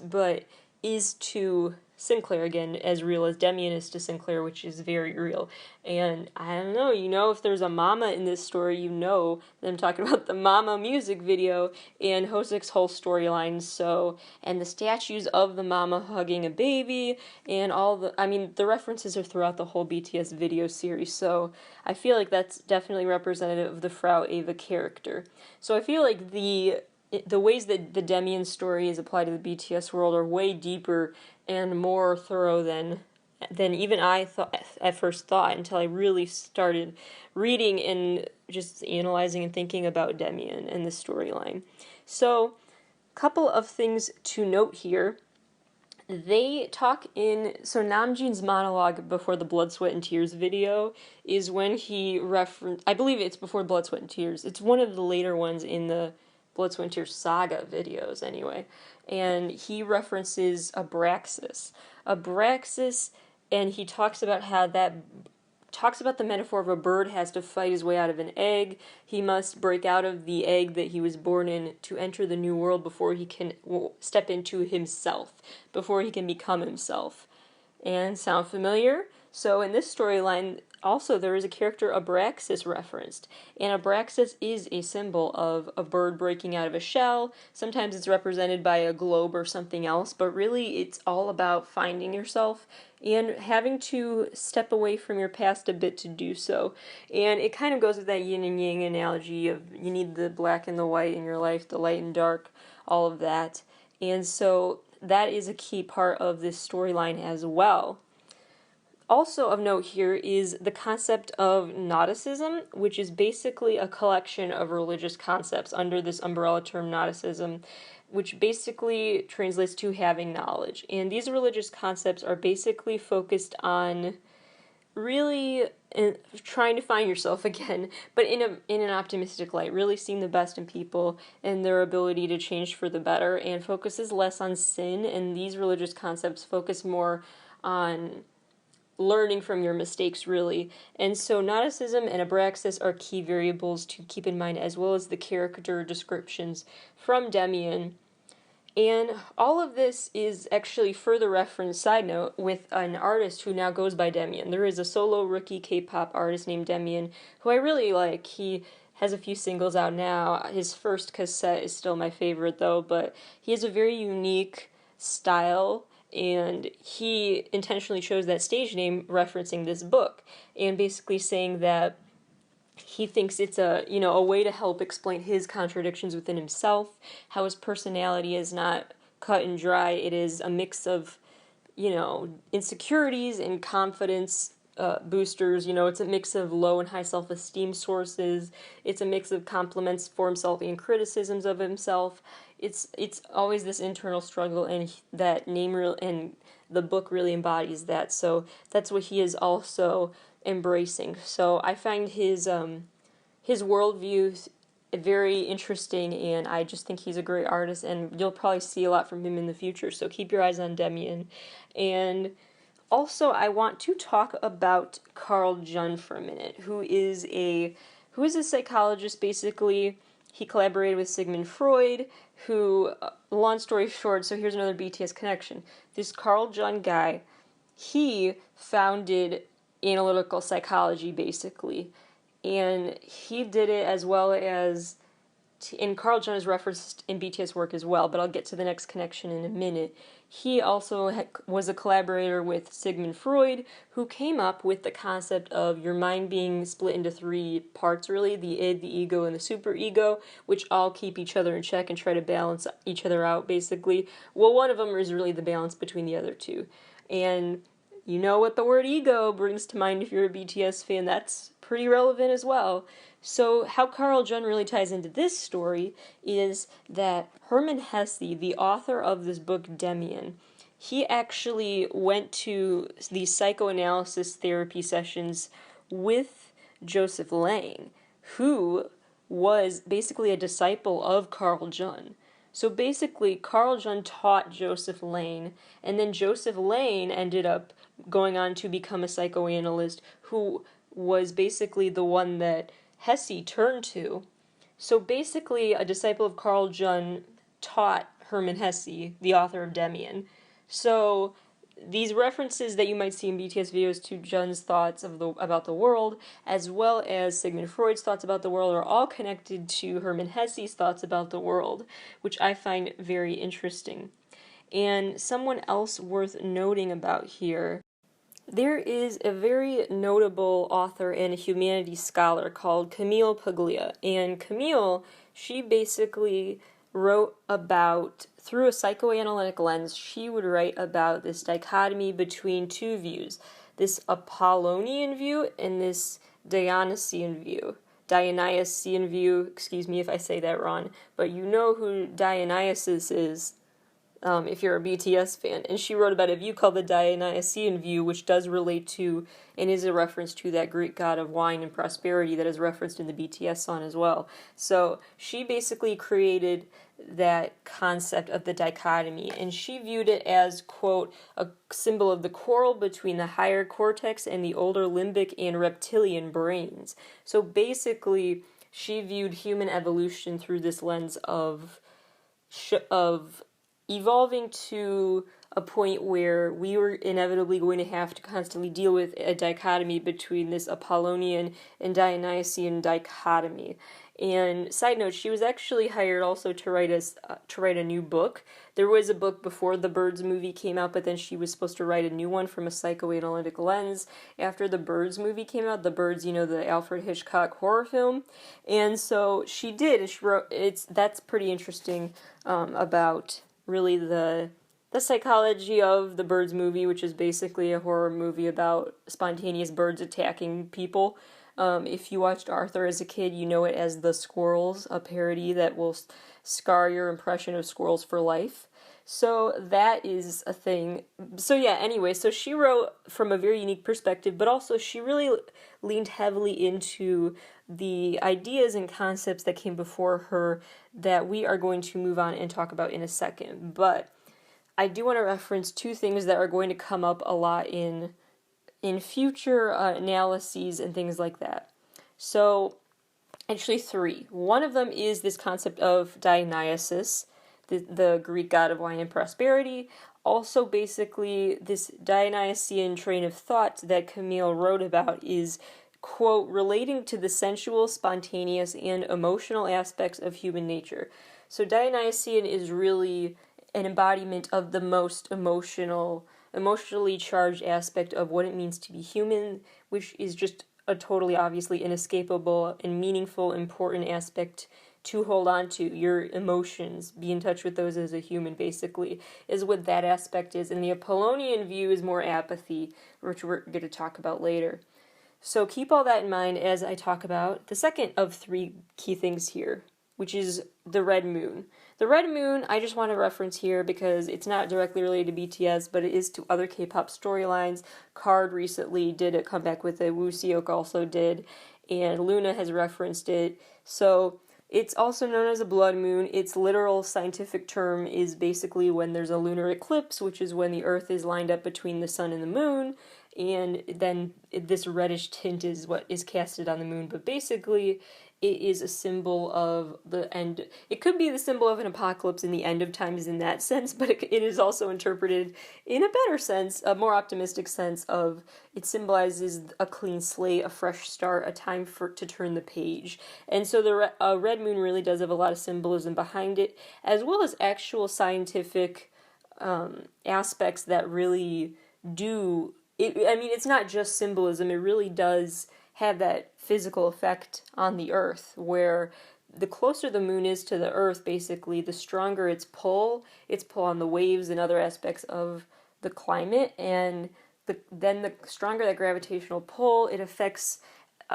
but is to Sinclair, again, as real as Demian is to Sinclair, which is very real. And I don't know, if there's a mama in this story, that I'm talking about the Mama music video and Hosek's whole storyline, and the statues of the mama hugging a baby, and the references are throughout the whole BTS video series, so I feel like that's definitely representative of the Frau Eva character. So I feel like the ways that the Demian story is applied to the BTS world are way deeper and more thorough than even I at first thought, until I really started reading and just analyzing and thinking about Demian and the storyline. So, couple of things to note here. They talk so Namjoon's monologue before the Blood, Sweat, and Tears video is when he I believe it's before Blood, Sweat, and Tears. It's one of the later ones in the Blood, Sweat, and Tears saga videos, anyway. And he references Abraxas. And he talks about the metaphor of a bird has to fight his way out of an egg. He must break out of the egg that he was born in to enter the new world before he can step into himself, before he can become himself. And sound familiar? So in this storyline, also there is a character Abraxas referenced, and Abraxas is a symbol of a bird breaking out of a shell. Sometimes it's represented by a globe or something else, but really it's all about finding yourself and having to step away from your past a bit to do so. And it kind of goes with that yin and yang analogy of you need the black and the white in your life, the light and dark, all of that. And so that is a key part of this storyline as well. Also of note here is the concept of Gnosticism, which is basically a collection of religious concepts under this umbrella term Gnosticism, which basically translates to having knowledge. And these religious concepts are basically focused on really trying to find yourself again, but in an optimistic light, really seeing the best in people and their ability to change for the better, and focuses less on sin, and these religious concepts focus more on learning from your mistakes, really. And so Gnosticism and Abraxas are key variables to keep in mind, as well as the character descriptions from Demian. And all of this is actually further referenced, side note, with an artist who now goes by Demian. There is a solo rookie K-pop artist named Demian, who I really like. He has a few singles out now. His first cassette is still my favorite, though, but he has a very unique style, and he intentionally chose that stage name referencing this book, and basically saying that he thinks it's a way to help explain his contradictions within himself, how his personality is not cut and dry. It is a mix of, insecurities and confidence boosters. It's a mix of low and high self-esteem sources. It's a mix of compliments for himself and criticisms of himself. It's always this internal struggle, and that and the book really embodies that. So that's what he is also embracing. So I find his worldview very interesting, and I just think he's a great artist, and you'll probably see a lot from him in the future. So keep your eyes on Demian. And also, I want to talk about Carl Jung for a minute, who is a psychologist. Basically, he collaborated with Sigmund Freud, who, long story short, so here's another BTS connection. This Carl Jung guy, he founded analytical psychology, basically, and he did it as well as, and Carl Jung is referenced in BTS work as well, but I'll get to the next connection in a minute. He also was a collaborator with Sigmund Freud, who came up with the concept of your mind being split into three parts, really, the id, the ego, and the superego, which all keep each other in check and try to balance each other out, basically. Well, one of them is really the balance between the other two. And you know what the word ego brings to mind if you're a BTS fan. That's pretty relevant as well. So how Carl Jung really ties into this story is that Hermann Hesse, the author of this book Demian, he actually went to these psychoanalysis therapy sessions with Joseph Lang, who was basically a disciple of Carl Jung. So basically, Carl Jung taught Joseph Lane, and then Joseph Lane ended up going on to become a psychoanalyst who was basically the one that Hesse turned to. So basically, a disciple of Carl Jung taught Hermann Hesse, the author of Demian. So these references that you might see in BTS videos to Jung's thoughts about the world, as well as Sigmund Freud's thoughts about the world, are all connected to Hermann Hesse's thoughts about the world, which I find very interesting. And someone else worth noting about here, there is a very notable author and a humanities scholar called Camille Paglia, and Camille, she basically wrote about, through a psychoanalytic lens, she would write about this dichotomy between two views, this Apollonian view and this Dionysian view. Dionysian view, excuse me if I say that wrong, but you know who Dionysus is, if you're a BTS fan. And she wrote about a view called the Dionysian view, which does relate to and is a reference to that Greek god of wine and prosperity that is referenced in the BTS song as well. So she basically created that concept of the dichotomy, and she viewed it as, quote, a symbol of the quarrel between the higher cortex and the older limbic and reptilian brains. So basically, she viewed human evolution through this lens of evolving to a point where we were inevitably going to have to constantly deal with a dichotomy between this Apollonian and Dionysian dichotomy. And side note, she was actually hired also to write a new book. There was a book before the Birds movie came out, but then she was supposed to write a new one from a psychoanalytic lens after the Birds movie came out. The Birds, the Alfred Hitchcock horror film. And so she did, and she wrote, that's pretty interesting about really the psychology of the Birds movie, which is basically a horror movie about spontaneous birds attacking people. If you watched Arthur as a kid, you know it as The Squirrels, a parody that will scar your impression of squirrels for life. So that is a thing. So yeah, anyway, so she wrote from a very unique perspective, but also she really leaned heavily into the ideas and concepts that came before her that we are going to move on and talk about in a second. But I do want to reference two things that are going to come up a lot in future analyses and things like that. So, actually three. One of them is this concept of Dionysus, the Greek god of wine and prosperity. Also, basically, this Dionysian train of thought that Camille wrote about is, quote, relating to the sensual, spontaneous, and emotional aspects of human nature. So Dionysian is really an embodiment of the most emotionally charged aspect of what it means to be human, which is just a totally obviously inescapable and meaningful, important aspect to hold on to, your emotions, be in touch with those as a human, basically, is what that aspect is. And the Apollonian view is more apathy, which we're going to talk about later. So keep all that in mind as I talk about the second of three key things here, which is the red moon. The red moon, I just want to reference here because it's not directly related to BTS, but it is to other K-pop storylines. KARD recently did a comeback with it, Woo Seok also did, and Luna has referenced it. So it's also known as a blood moon. Its literal scientific term is basically when there's a lunar eclipse, which is when the Earth is lined up between the sun and the moon, and then this reddish tint is what is casted on the moon. But basically, it is a symbol of the end. It could be the symbol of an apocalypse in the end of times in that sense, but it is also interpreted in a better sense, a more optimistic sense of it symbolizes a clean slate, a fresh start, a time to turn the page. And so the red moon really does have a lot of symbolism behind it, as well as actual scientific aspects that really do. It's not just symbolism, it really does have that physical effect on the Earth, where the closer the moon is to the Earth, basically, the stronger its pull on the waves and other aspects of the climate, and then the stronger that gravitational pull, it affects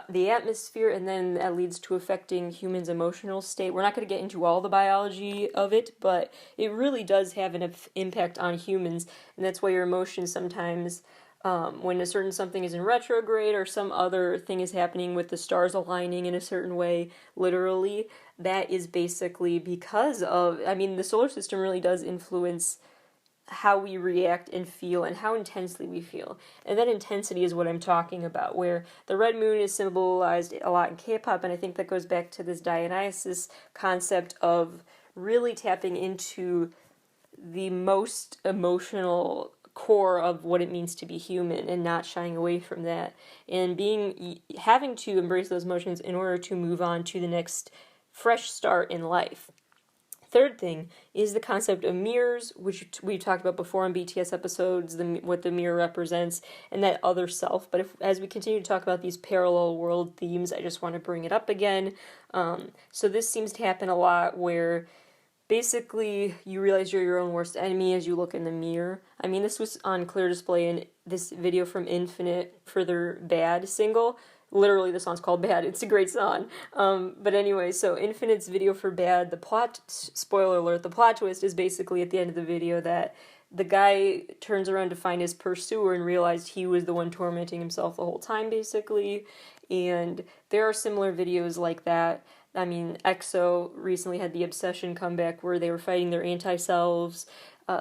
the atmosphere, and then that leads to affecting humans' emotional state. We're not going to get into all the biology of it, but it really does have an impact on humans, and that's why your emotions sometimes, when a certain something is in retrograde or some other thing is happening with the stars aligning in a certain way, literally, that is basically because of, the solar system really does influence how we react and feel and how intensely we feel. And that intensity is what I'm talking about, where the red moon is symbolized a lot in K-pop, and I think that goes back to this Dionysus concept of really tapping into the most emotional core of what it means to be human and not shying away from that, and having to embrace those emotions in order to move on to the next fresh start in life. Third thing is the concept of mirrors, which we talked about before on BTS episodes, what the mirror represents, and that other self. But as we continue to talk about these parallel world themes, I just want to bring it up again. So this seems to happen a lot where basically you realize you're your own worst enemy as you look in the mirror. This was on clear display in this video from Infinite for their Bad single. Literally, the song's called Bad. It's a great song. But anyway, so Infinite's video for Bad, spoiler alert, the plot twist is basically at the end of the video that the guy turns around to find his pursuer and realized he was the one tormenting himself the whole time, basically. And there are similar videos like that. EXO recently had the Obsession comeback where they were fighting their anti-selves.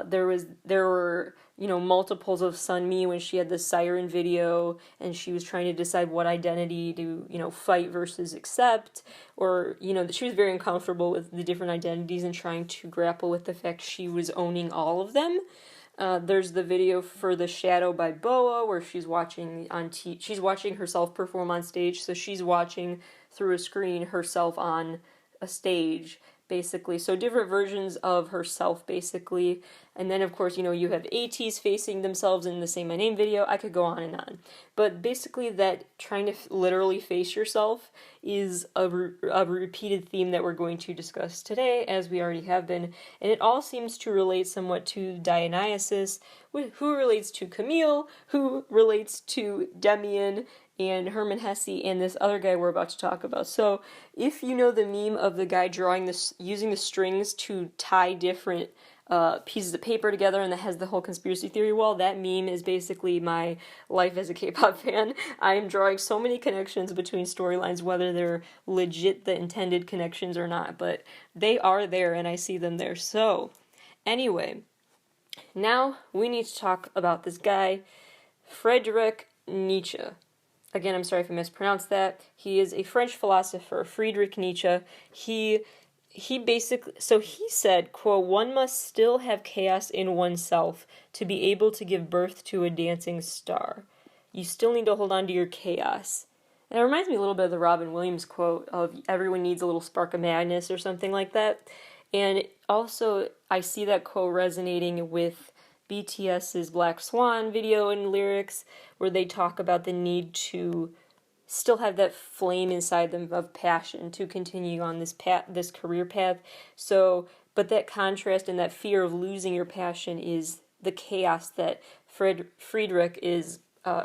There were multiples of Sunmi when she had the Siren video and she was trying to decide what identity to fight versus accept, or she was very uncomfortable with the different identities and trying to grapple with the fact she was owning all of them. There's the video for The Shadow by Boa where she's watching herself perform on stage, so she's watching through a screen herself on a stage, basically. So different versions of herself, basically. And then, of course, you have ATs facing themselves in the Say My Name video. I could go on and on. But basically that trying to literally face yourself is a repeated theme that we're going to discuss today, as we already have been. And it all seems to relate somewhat to Dionysus, who relates to Camille, who relates to Demian, and Hermann Hesse, and this other guy we're about to talk about. So, if you know the meme of the guy using the strings to tie different pieces of paper together and that has the whole conspiracy theory wall, that meme is basically my life as a K-pop fan. I am drawing so many connections between storylines, whether they're legit the intended connections or not, but they are there and I see them there. So, anyway, now we need to talk about this guy, Friedrich Nietzsche. Again, I'm sorry if I mispronounced that. He is a French philosopher, Friedrich Nietzsche. He said, quote, "One must still have chaos in oneself to be able to give birth to a dancing star. You still need to hold on to your chaos." And it reminds me a little bit of the Robin Williams quote of everyone needs a little spark of madness or something like that. And also, I see that quote resonating with BTS's Black Swan video and lyrics, where they talk about the need to still have that flame inside them of passion to continue on this path, this career path. So, but that contrast and that fear of losing your passion is the chaos that Friedrich is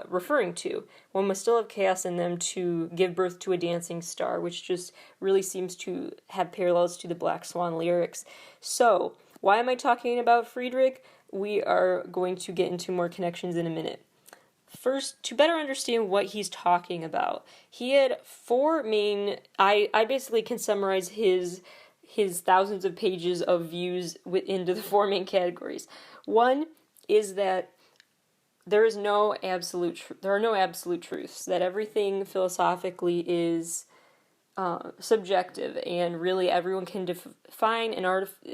referring to. One must still have chaos in them to give birth to a dancing star, which just really seems to have parallels to the Black Swan lyrics. So, why am I talking about Friedrich? We are going to get into more connections in a minute. First, to better understand what he's talking about, he had four main. I basically can summarize his thousands of pages of views into the four main categories. One is that there are no absolute truths, that everything philosophically is subjective, and really everyone can define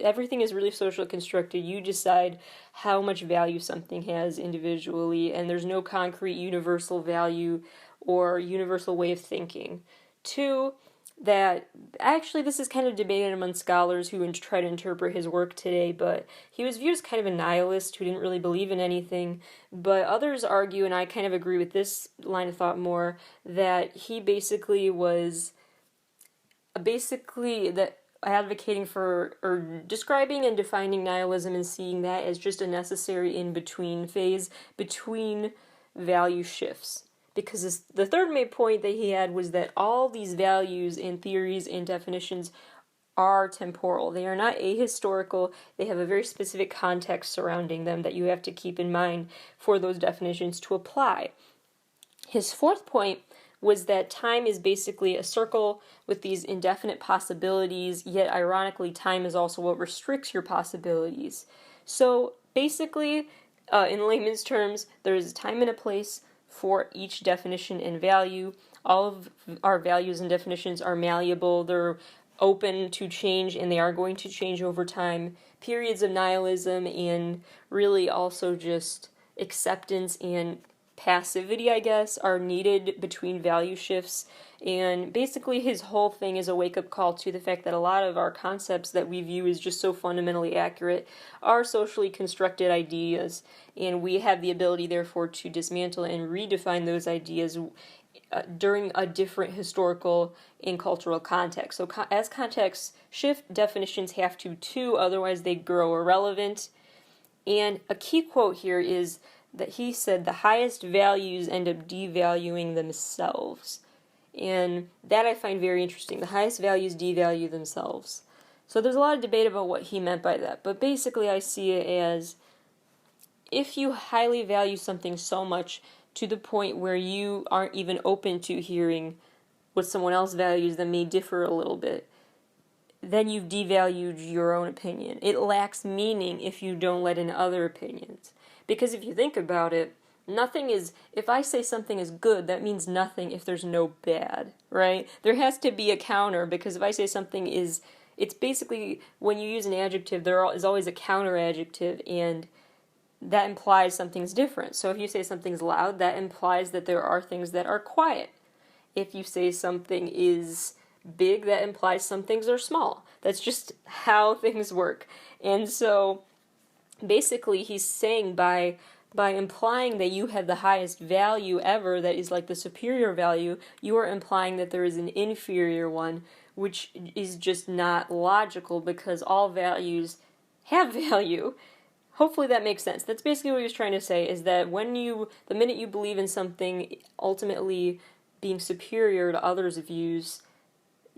everything is really socially constructed. You decide how much value something has individually, and there's no concrete universal value or universal way of thinking. Two, that actually this is kind of debated among scholars who try to interpret his work today, but he was viewed as kind of a nihilist who didn't really believe in anything. But others argue, and I kind of agree with this line of thought more, that he basically was that advocating for or describing and defining nihilism and seeing that as just a necessary in-between phase between value shifts. Because the third main point that he had was that all these values and theories and definitions are temporal. They are not ahistorical. They have a very specific context surrounding them that you have to keep in mind for those definitions to apply. His fourth point was that time is basically a circle with these indefinite possibilities, yet ironically time is also what restricts your possibilities. So basically, in layman's terms, there is a time and a place for each definition and value. All of our values and definitions are malleable, they're open to change, and they are going to change over time. Periods of nihilism and really also just acceptance and passivity, I guess, are needed between value shifts. And basically his whole thing is a wake-up call to the fact that a lot of our concepts that we view as just so fundamentally accurate are socially constructed ideas, and we have the ability therefore to dismantle and redefine those ideas during a different historical and cultural context. So as contexts shift, definitions have to too, otherwise they grow irrelevant. And a key quote here is that he said the highest values end up devaluing themselves. And that I find very interesting. The highest values devalue themselves. So there's a lot of debate about what he meant by that. But basically I see it as if you highly value something so much to the point where you aren't even open to hearing what someone else values that may differ a little bit, then you've devalued your own opinion. It lacks meaning if you don't let in other opinions. Because if you think about it, if I say something is good, that means nothing if there's no bad, right? There has to be a counter, because if I say something it's basically, when you use an adjective, there is always a counter adjective, and that implies something's different. So if you say something's loud, that implies that there are things that are quiet. If you say something is big, that implies some things are small. That's just how things work. And so basically he's saying by implying that you have the highest value ever, that is like the superior value, you are implying that there is an inferior one, which is just not logical, because all values have value. Hopefully that makes sense. That's basically what he was trying to say, is that the minute you believe in something ultimately being superior to others' views,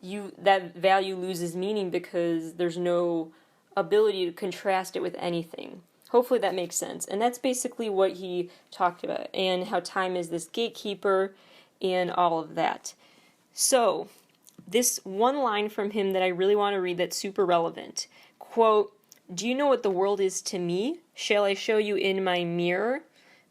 that value loses meaning because there's no ability to contrast it with anything. Hopefully that makes sense. And that's basically what he talked about, and how time is this gatekeeper and all of that. So, this one line from him that I really want to read that's super relevant. Quote, "Do you know what the world is to me? Shall I show you in my mirror?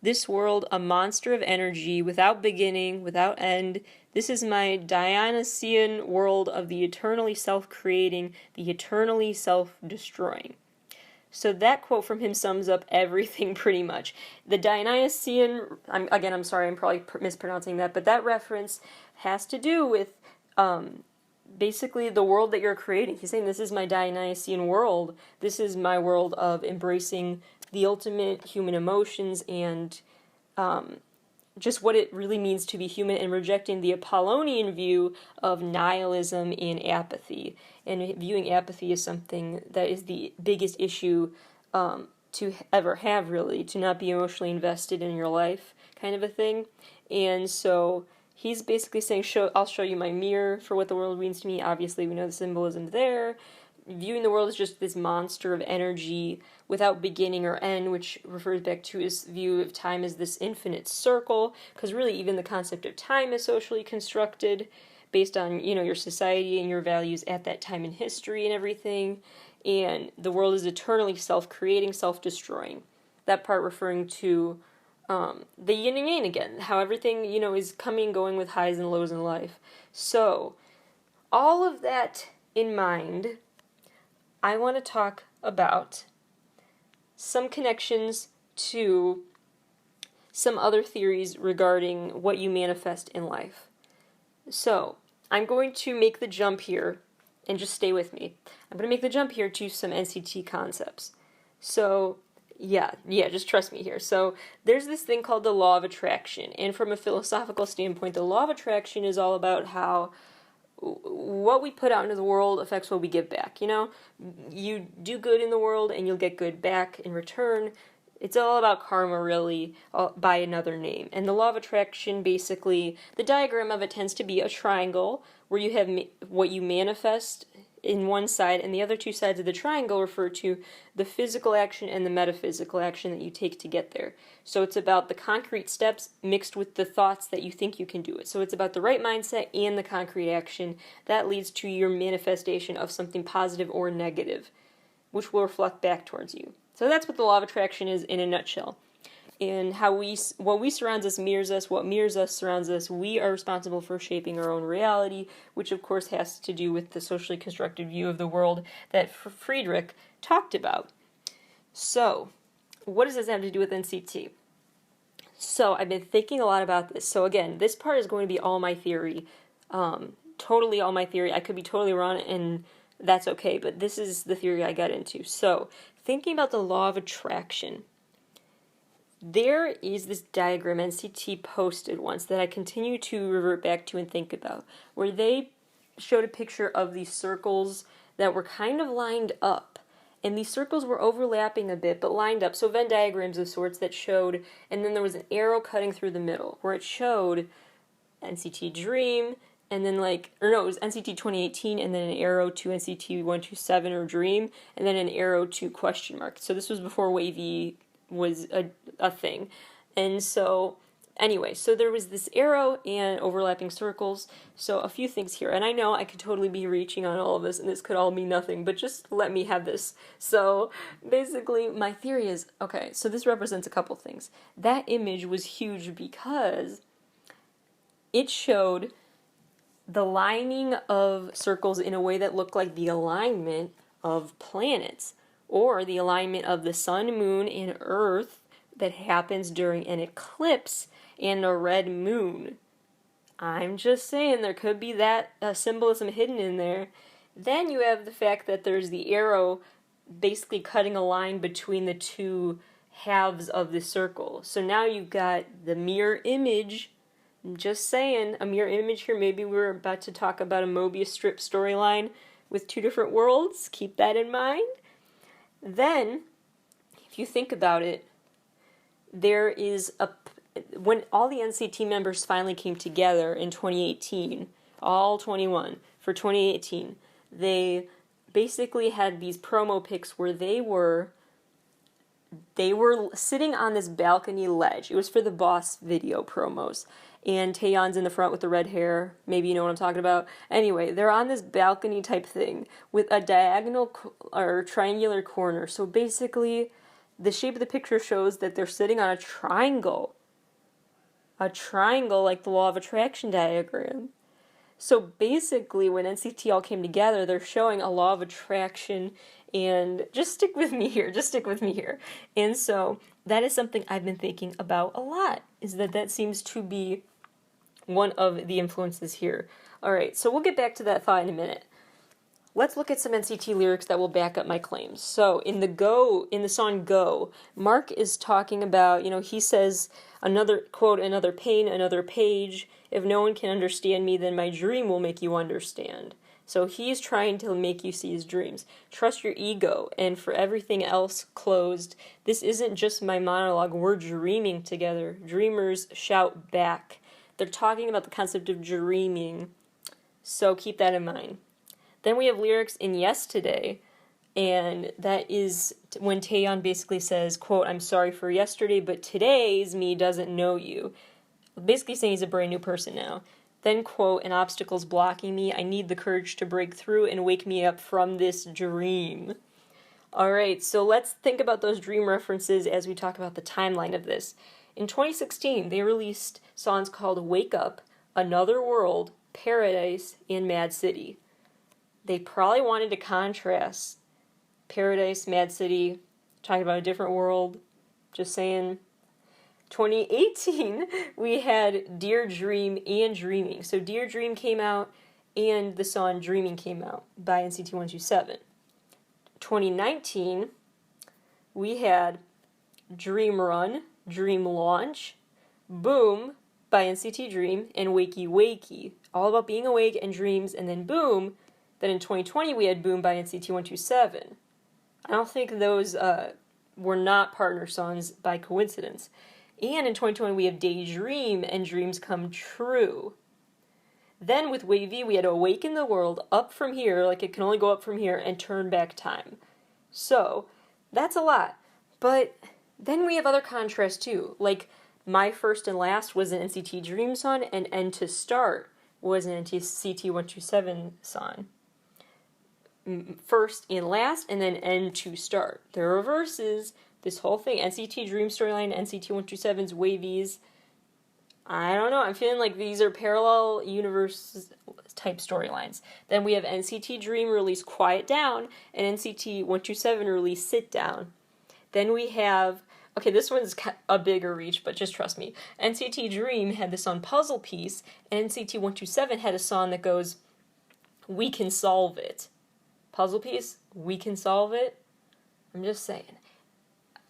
This world, a monster of energy, without beginning, without end. This is my Dionysian world of the eternally self-creating, the eternally self-destroying." So that quote from him sums up everything pretty much. The Dionysian, I'm sorry, I'm probably mispronouncing that, but that reference has to do with basically the world that you're creating. He's saying, this is my Dionysian world. This is my world of embracing the ultimate human emotions and just what it really means to be human, and rejecting the Apollonian view of nihilism and apathy, and viewing apathy as something that is the biggest issue to ever have, really, to not be emotionally invested in your life, kind of a thing. And so he's basically saying, I'll show you my mirror for what the world means to me. Obviously, we know the symbolism there. Viewing the world as just this monster of energy without beginning or end, which refers back to his view of time as this infinite circle, because really even the concept of time is socially constructed based on, your society and your values at that time in history and everything, and the world is eternally self-creating, self-destroying. That part referring to the yin and yang again, how everything, is coming and going with highs and lows in life. So, all of that in mind, I want to talk about some connections to some other theories regarding what you manifest in life. So, I'm going to make the jump here, and just stay with me. I'm going to make the jump here to some NCT concepts. So, yeah, just trust me here. So, there's this thing called the law of attraction, and from a philosophical standpoint, the law of attraction is all about how what we put out into the world affects what we give back, You do good in the world and you'll get good back in return. It's all about karma, really, by another name. And the law of attraction, basically, the diagram of it tends to be a triangle where you have what you manifest in one side, and the other two sides of the triangle refer to the physical action and the metaphysical action that you take to get there. So it's about the concrete steps mixed with the thoughts that you think you can do it. So it's about the right mindset and the concrete action that leads to your manifestation of something positive or negative, which will reflect back towards you. So that's what the law of attraction is in a nutshell. And what we surrounds us mirrors us, what mirrors us surrounds us. We are responsible for shaping our own reality, which of course has to do with the socially constructed view of the world that Friedrich talked about. So, what does this have to do with NCT? So, I've been thinking a lot about this. So again, this part is going to be all my theory. Totally all my theory. I could be totally wrong, and that's okay, but this is the theory I got into. So, thinking about the law of attraction, there is this diagram NCT posted once that I continue to revert back to and think about, where they showed a picture of these circles that were kind of lined up. And these circles were overlapping a bit, but lined up. So Venn diagrams of sorts that showed, and then there was an arrow cutting through the middle, where it showed NCT Dream, and then it was NCT 2018, and then an arrow to NCT 127 or Dream, and then an arrow to question mark. So this was before Wavy was a thing. And so, anyway, so there was this arrow and overlapping circles. So a few things here. And I know I could totally be reaching on all of this, and this could all mean nothing, but just let me have this. So, basically, my theory is, okay, so this represents a couple things. That image was huge because it showed the lining of circles in a way that looked like the alignment of planets, or the alignment of the sun, moon, and earth that happens during an eclipse and a red moon. I'm just saying, there could be that symbolism hidden in there. Then you have the fact that there's the arrow basically cutting a line between the two halves of the circle. So now you've got the mirror image. I'm just saying, a mirror image here. Maybe we're about to talk about a Mobius strip storyline with two different worlds. Keep that in mind. Then, if you think about it, there is when all the NCT members finally came together in 2018, all 21 for 2018, they basically had these promo pics where they were sitting on this balcony ledge. It was for the Boss video promos. And Taeyeon's in the front with the red hair. Maybe you know what I'm talking about. Anyway, they're on this balcony type thing with a diagonal or triangular corner. So basically, the shape of the picture shows that they're sitting on a triangle. A triangle like the law of attraction diagram. So basically, when NCT all came together, they're showing a law of attraction. And just stick with me here. And so that is something I've been thinking about a lot, is that seems to be one of the influences here. Alright, so we'll get back to that thought in a minute. let's look at some NCT lyrics that will back up my claims. So in the song Go, Mark is talking about, he says, another quote, another pain, another page. If no one can understand me, then my dream will make you understand. So he's trying to make you see his dreams. Trust your ego, and for everything else closed. This isn't just my monologue, we're dreaming together. Dreamers shout back. They're talking about the concept of dreaming, so keep that in mind. Then we have lyrics in Yesterday, and that is when Taeyeon basically says, quote, I'm sorry for yesterday, but today's me doesn't know you. Basically saying he's a brand new person now. Then, quote, an obstacle's blocking me. I need the courage to break through and wake me up from this dream. Alright, so let's think about those dream references as we talk about the timeline of this. In 2016, they released songs called Wake Up, Another World, Paradise, and Mad City. They probably wanted to contrast Paradise, Mad City, talking about a different world, just saying. 2018, we had Dear Dream and Dreaming. So Dear Dream came out, and the song Dreaming came out by NCT 127. 2019, we had Dream Run, Dream Launch, Boom by NCT Dream, and Wakey Wakey. All about being awake and dreams, and then Boom. Then in 2020, we had Boom by NCT 127. I don't think those were not partner songs by coincidence. And in 2020, we have Daydream and Dreams Come True. Then with Wavy, we had Awaken the World, Up From Here, like it can only go up from here, and Turn Back Time. So, that's a lot. But then we have other contrasts too. Like, My First and Last was an NCT Dream song, and End to Start was an NCT 127 song. First and Last, and then End to Start. There are verses. This whole thing, NCT Dream storyline, NCT 127's Wavies, I don't know, I'm feeling like these are parallel universe type storylines. Then we have NCT Dream release Quiet Down, and NCT 127 release Sit Down. Then we have, okay, this one's a bigger reach, but just trust me. NCT Dream had the song Puzzle Piece, and NCT 127 had a song that goes, We Can Solve It. Puzzle Piece, We Can Solve It. I'm just saying.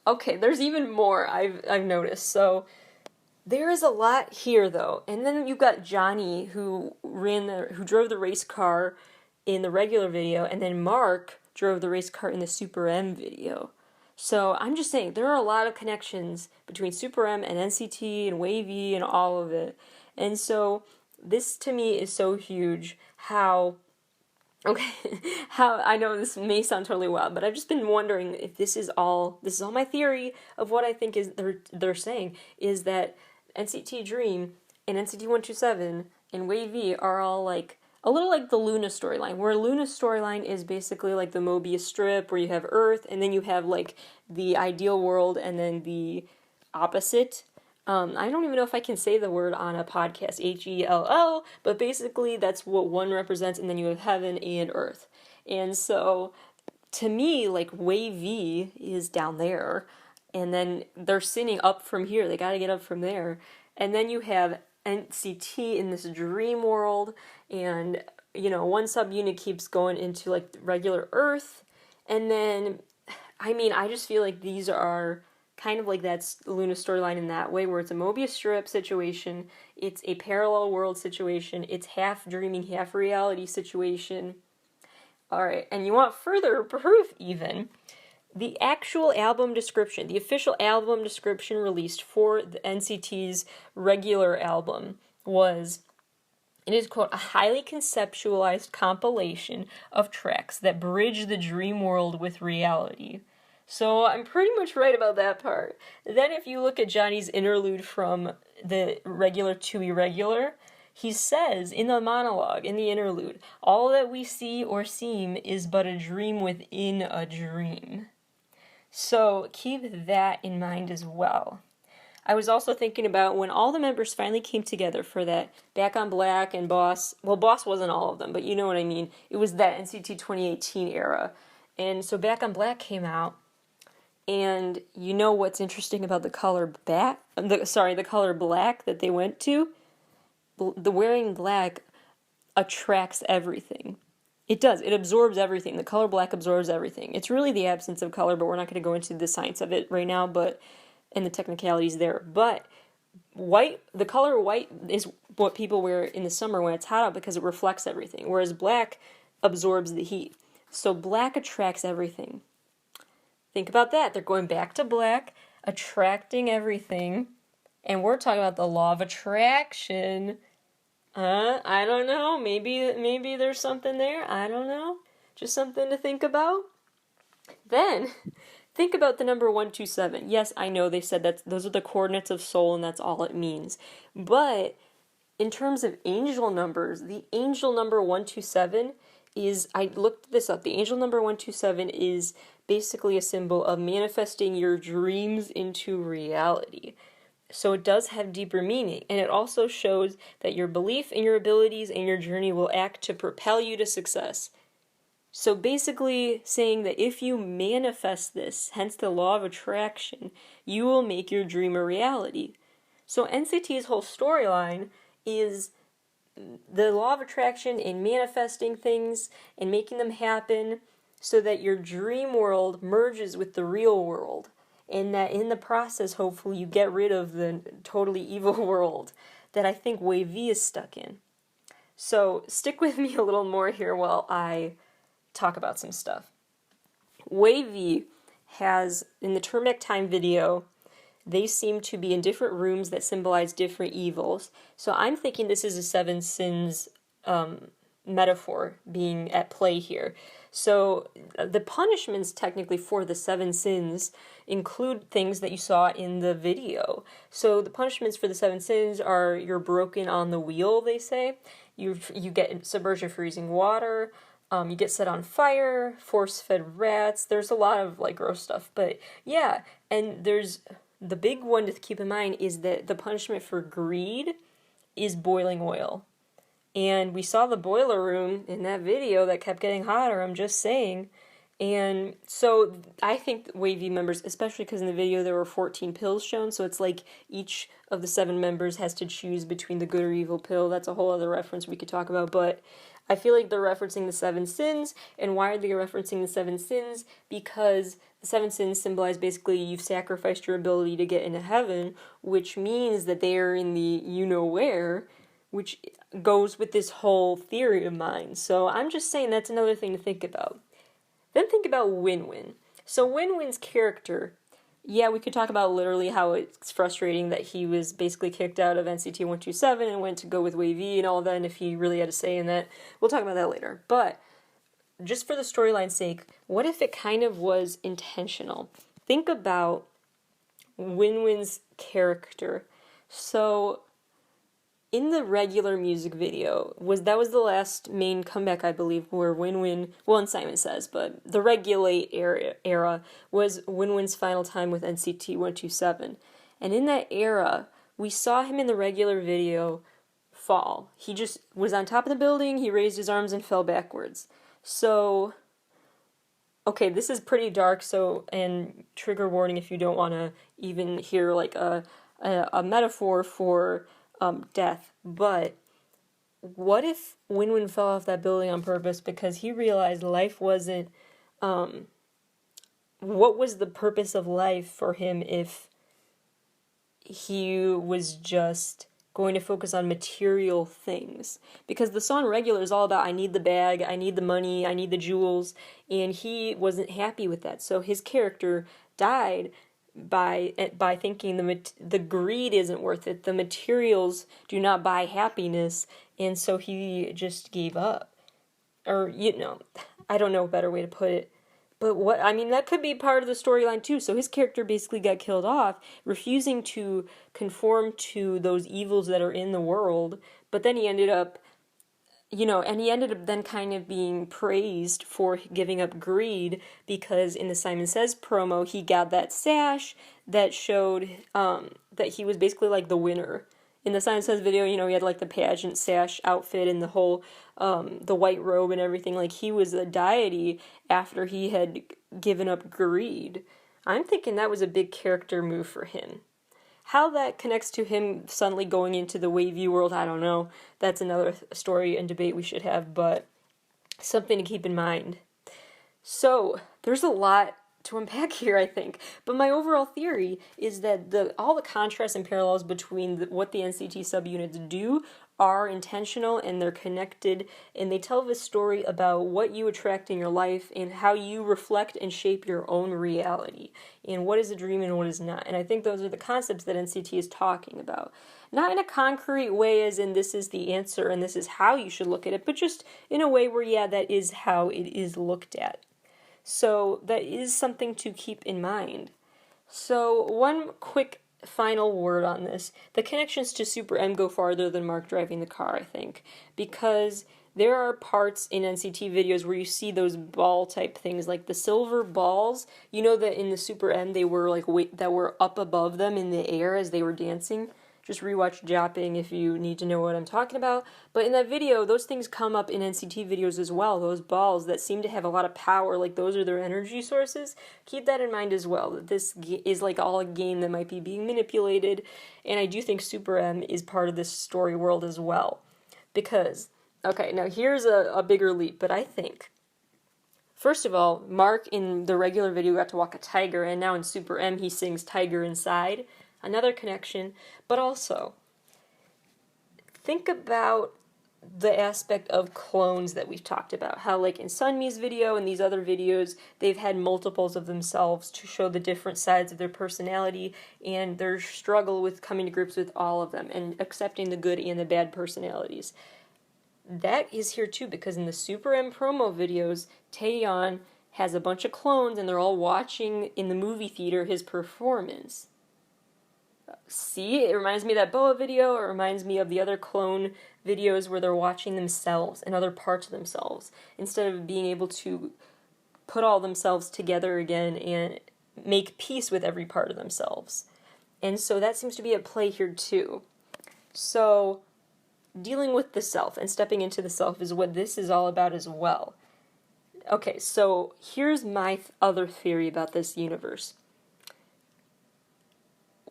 Okay, there's even more I've noticed. So there is a lot here, though. And then you've got Johnny, who drove the race car in the regular video, and then Mark drove the race car in the Super M video. So I'm just saying there are a lot of connections between Super M and NCT and Wavy and all of it. And so this to me is so huge. How I know this may sound totally wild, but I've just been wondering if this is all my theory of what I think is they're saying is that NCT Dream and NCT 127 and Wavy are all like a little like the Luna storyline, where Luna's storyline is basically like the Mobius strip where you have Earth and then you have like the ideal world and then the opposite. I don't even know if I can say the word on a podcast, Hell, but basically that's what one represents, and then you have heaven and earth. And so, to me, like, Wavy is down there, and then they're sinning up from here, they gotta get up from there. And then you have NCT in this dream world, and, one subunit keeps going into, like, regular earth, and then, I just feel like these are kind of like that's Luna's storyline in that way, where it's a Mobius strip situation, it's a parallel world situation, it's half dreaming, half reality situation. Alright, and you want further proof even, the actual album description, the official album description released for the NCT's regular album it is, quote, a highly conceptualized compilation of tracks that bridge the dream world with reality. So I'm pretty much right about that part. Then if you look at Johnny's interlude from the regular to irregular, he says in the monologue, in the interlude, all that we see or seem is but a dream within a dream. So keep that in mind as well. I was also thinking about when all the members finally came together for that Back on Black and Boss. Well, Boss wasn't all of them, but you know what I mean. It was that NCT 2018 era. And so Back on Black came out. And you know what's interesting about the color black that they went to? The wearing black attracts everything. It does. It absorbs everything. The color black absorbs everything. It's really the absence of color, but we're not going to go into the science of it right now, and the technicalities there. But white, the color white is what people wear in the summer when it's hot out because it reflects everything, whereas black absorbs the heat. So black attracts everything. Think about that. They're going back to black, attracting everything, and we're talking about the law of attraction. I don't know. Maybe there's something there. I don't know. Just something to think about. Then, think about the number 127. Yes, I know they said that those are the coordinates of soul and that's all it means. But in terms of angel numbers, the angel number 127 is, I looked this up, the angel number 127 is basically a symbol of manifesting your dreams into reality. So it does have deeper meaning, and it also shows that your belief in your abilities and your journey will act to propel you to success. So basically saying that if you manifest this, hence the law of attraction, you will make your dream a reality. So NCT's whole storyline is the law of attraction and manifesting things and making them happen so that your dream world merges with the real world. And that in the process, hopefully, you get rid of the totally evil world that I think Wave V is stuck in. So stick with me a little more here while I talk about some stuff. Wave V has, in the Turn Back Time video, they seem to be in different rooms that symbolize different evils. So I'm thinking this is a seven sins metaphor being at play here. So the punishments technically for the seven sins include things that you saw in the video. So the punishments for the seven sins are you're broken on the wheel, they say. You get submerged in freezing water. You get set on fire, force-fed rats. There's a lot of like gross stuff. But yeah, and there's the big one to keep in mind is that the punishment for greed is boiling oil. And we saw the boiler room in that video that kept getting hotter, I'm just saying. And so I think Wave V members, especially because in the video there were 14 pills shown, so it's like each of the 7 members has to choose between the good or evil pill. That's a whole other reference we could talk about, but I feel like they're referencing the 7 sins. And why are they referencing the 7 sins? Because the 7 sins symbolize basically you've sacrificed your ability to get into heaven, which means that they are in the you-know-where, which goes with this whole theory of mine. So I'm just saying that's another thing to think about. Then think about Win-Win. So Win-Win's character, yeah, we could talk about literally how it's frustrating that he was basically kicked out of NCT 127 and went to go with Wave V and all that, and if he really had a say in that. We'll talk about that later. But just for the storyline's sake, what if it kind of was intentional? Think about Win-Win's character. So in the regular music video, that was the last main comeback, I believe, where Win-Win, well, and Simon Says, but the Regulate era was Win-Win's final time with NCT 127. And in that era, we saw him in the regular video fall. He just was on top of the building, he raised his arms and fell backwards. So, okay, this is pretty dark, so, and trigger warning if you don't want to even hear like a metaphor for death, but what if Win-Win fell off that building on purpose because he realized life wasn't, what was the purpose of life for him if he was just going to focus on material things? Because the song Regular is all about, I need the bag, I need the money, I need the jewels, and he wasn't happy with that, so his character died by thinking the greed isn't worth it, the materials do not buy happiness, and so he just gave up. Or, I don't know a better way to put it. But that could be part of the storyline too. So his character basically got killed off, refusing to conform to those evils that are in the world, but then he ended up then kind of being praised for giving up greed because in the Simon Says promo, he got that sash that showed that he was basically like the winner. In the Simon Says video, he had like the pageant sash outfit and the whole, the white robe and everything. Like he was a deity after he had given up greed. I'm thinking that was a big character move for him. How that connects to him suddenly going into the Wave V world, I don't know. That's another story and debate we should have, but Something to keep in mind. So, there's a lot to unpack here, I think. But my overall theory is that all the contrasts and parallels between what the NCT subunits do are intentional, and they're connected, and they tell this story about what you attract in your life and how you reflect and shape your own reality, and what is a dream and what is not. And I think those are the concepts that NCT is talking about. Not in a concrete way as in this is the answer and this is how you should look at it, but just in a way where, yeah, that is how it is looked at. So that is something to keep in mind. So one quick final word on this. The connections to Super M go farther than Mark driving the car, I think, because there are parts in NCT videos where you see those ball type things, like the silver balls. You know that in the Super M they were that were up above them in the air as they were dancing. Just rewatch Japping if you need to know what I'm talking about. But in that video, those things come up in NCT videos as well. Those balls that seem to have a lot of power, like those are their energy sources. Keep that in mind as well, that this is like all a game that might be being manipulated. And I do think Super M is part of this story world as well. Because, okay, now here's a bigger leap, but I think, first of all, Mark in the regular video got to walk a tiger, and now in Super M he sings Tiger Inside. Another connection, but also think about the aspect of clones that we've talked about. How, like in Sunmi's video and these other videos, they've had multiples of themselves to show the different sides of their personality and their struggle with coming to grips with all of them and accepting the good and the bad personalities. That is here too, because in the Super M promo videos, Taeyeon has a bunch of clones and they're all watching in the movie theater his performance. See, it reminds me of that Boa video. It reminds me of the other clone videos where they're watching themselves and other parts of themselves instead of being able to put all themselves together again and make peace with every part of themselves. And so that seems to be at play here too. So dealing with the self and stepping into the self is what this is all about as well. Okay, so here's my other theory about this universe.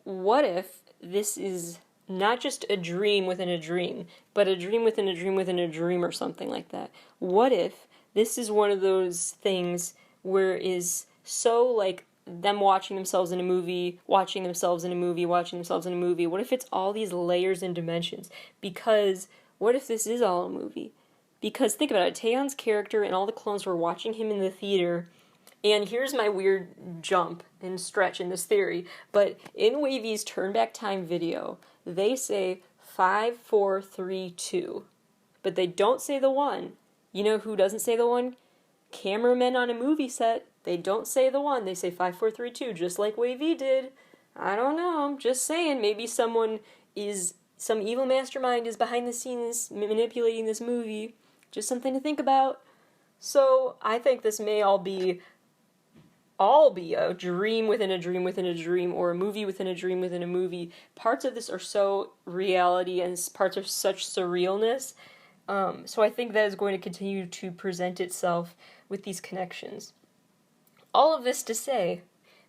What if this is not just a dream within a dream, but a dream within a dream within a dream or something like that? What if this is one of those things where it is so like them watching themselves in a movie, watching themselves in a movie, watching themselves in a movie? What if it's all these layers and dimensions? Because what if this is all a movie? Because think about it, Taeyeon's character and all the clones were watching him in the theater. And here's my weird jump and stretch in this theory, but in Wavy's Turn Back Time video, they say 5, 4, 3, 2, but they don't say the 1. You know who doesn't say the 1? Cameramen on a movie set. They don't say the 1. They say 5, 4, 3, 2, just like Wavy did. I don't know. I'm just saying. Maybe some evil mastermind is behind the scenes manipulating this movie. Just something to think about. So I think this may all be a dream within a dream within a dream, or a movie within a dream within a movie. Parts of this are so reality and parts are such surrealness. So I think that is going to continue to present itself with these connections. All of this to say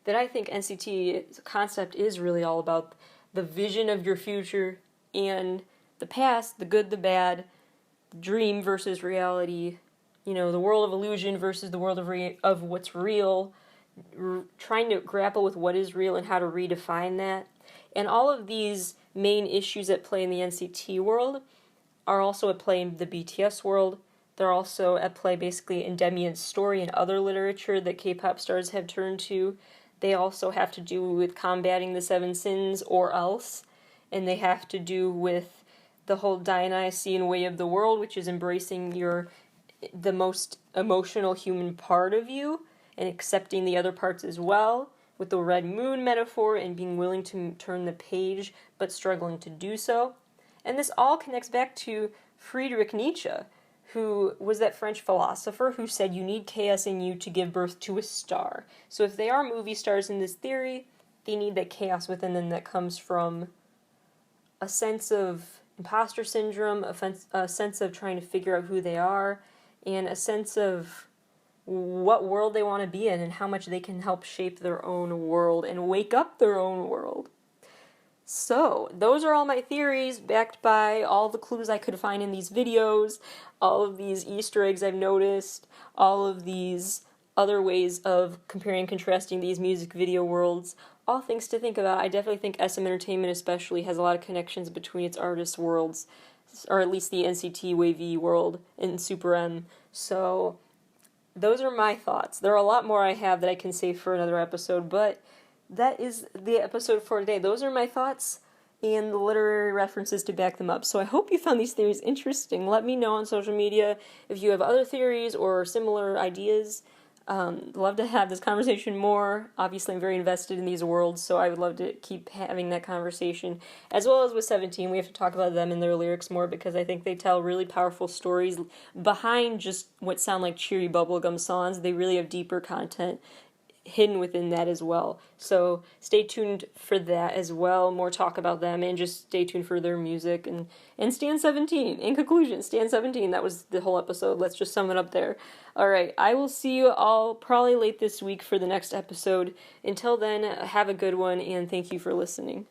that I think NCT's concept is really all about the vision of your future and the past, the good, the bad, dream versus reality, the world of illusion versus the world of what's real, trying to grapple with what is real and how to redefine that. And all of these main issues at play in the NCT world are also at play in the BTS world. They're also at play basically in Demian's story and other literature that K-pop stars have turned to. They also have to do with combating the 7 sins or else, and they have to do with the whole Dionysian way of the world, which is embracing the most emotional human part of you and accepting the other parts as well, with the red moon metaphor and being willing to turn the page but struggling to do so. And this all connects back to Friedrich Nietzsche, who was that French philosopher who said you need chaos in you to give birth to a star. So if they are movie stars in this theory, they need that chaos within them that comes from a sense of imposter syndrome, a sense of trying to figure out who they are, and a sense of what world they want to be in and how much they can help shape their own world and wake up their own world. So, those are all my theories, backed by all the clues I could find in these videos, all of these Easter eggs I've noticed, all of these other ways of comparing and contrasting these music video worlds. All things to think about. I definitely think SM Entertainment especially has a lot of connections between its artist worlds, or at least the NCT Wavy world and Super M. So, those are my thoughts. There are a lot more I have that I can save for another episode, but that is the episode for today. Those are my thoughts and the literary references to back them up. So I hope you found these theories interesting. Let me know on social media if you have other theories or similar ideas. Love to have this conversation more. Obviously, I'm very invested in these worlds, so I would love to keep having that conversation. As well as with 17, we have to talk about them and their lyrics more because I think they tell really powerful stories behind just what sound like cheery bubblegum songs. They really have deeper content hidden within that as well. So stay tuned for that as well. More talk about them, and just stay tuned for their music and Stan 17. In conclusion, Stan 17, that was the whole episode. Let's just sum it up there. Alright, I will see you all probably late this week for the next episode. Until then, have a good one, and thank you for listening.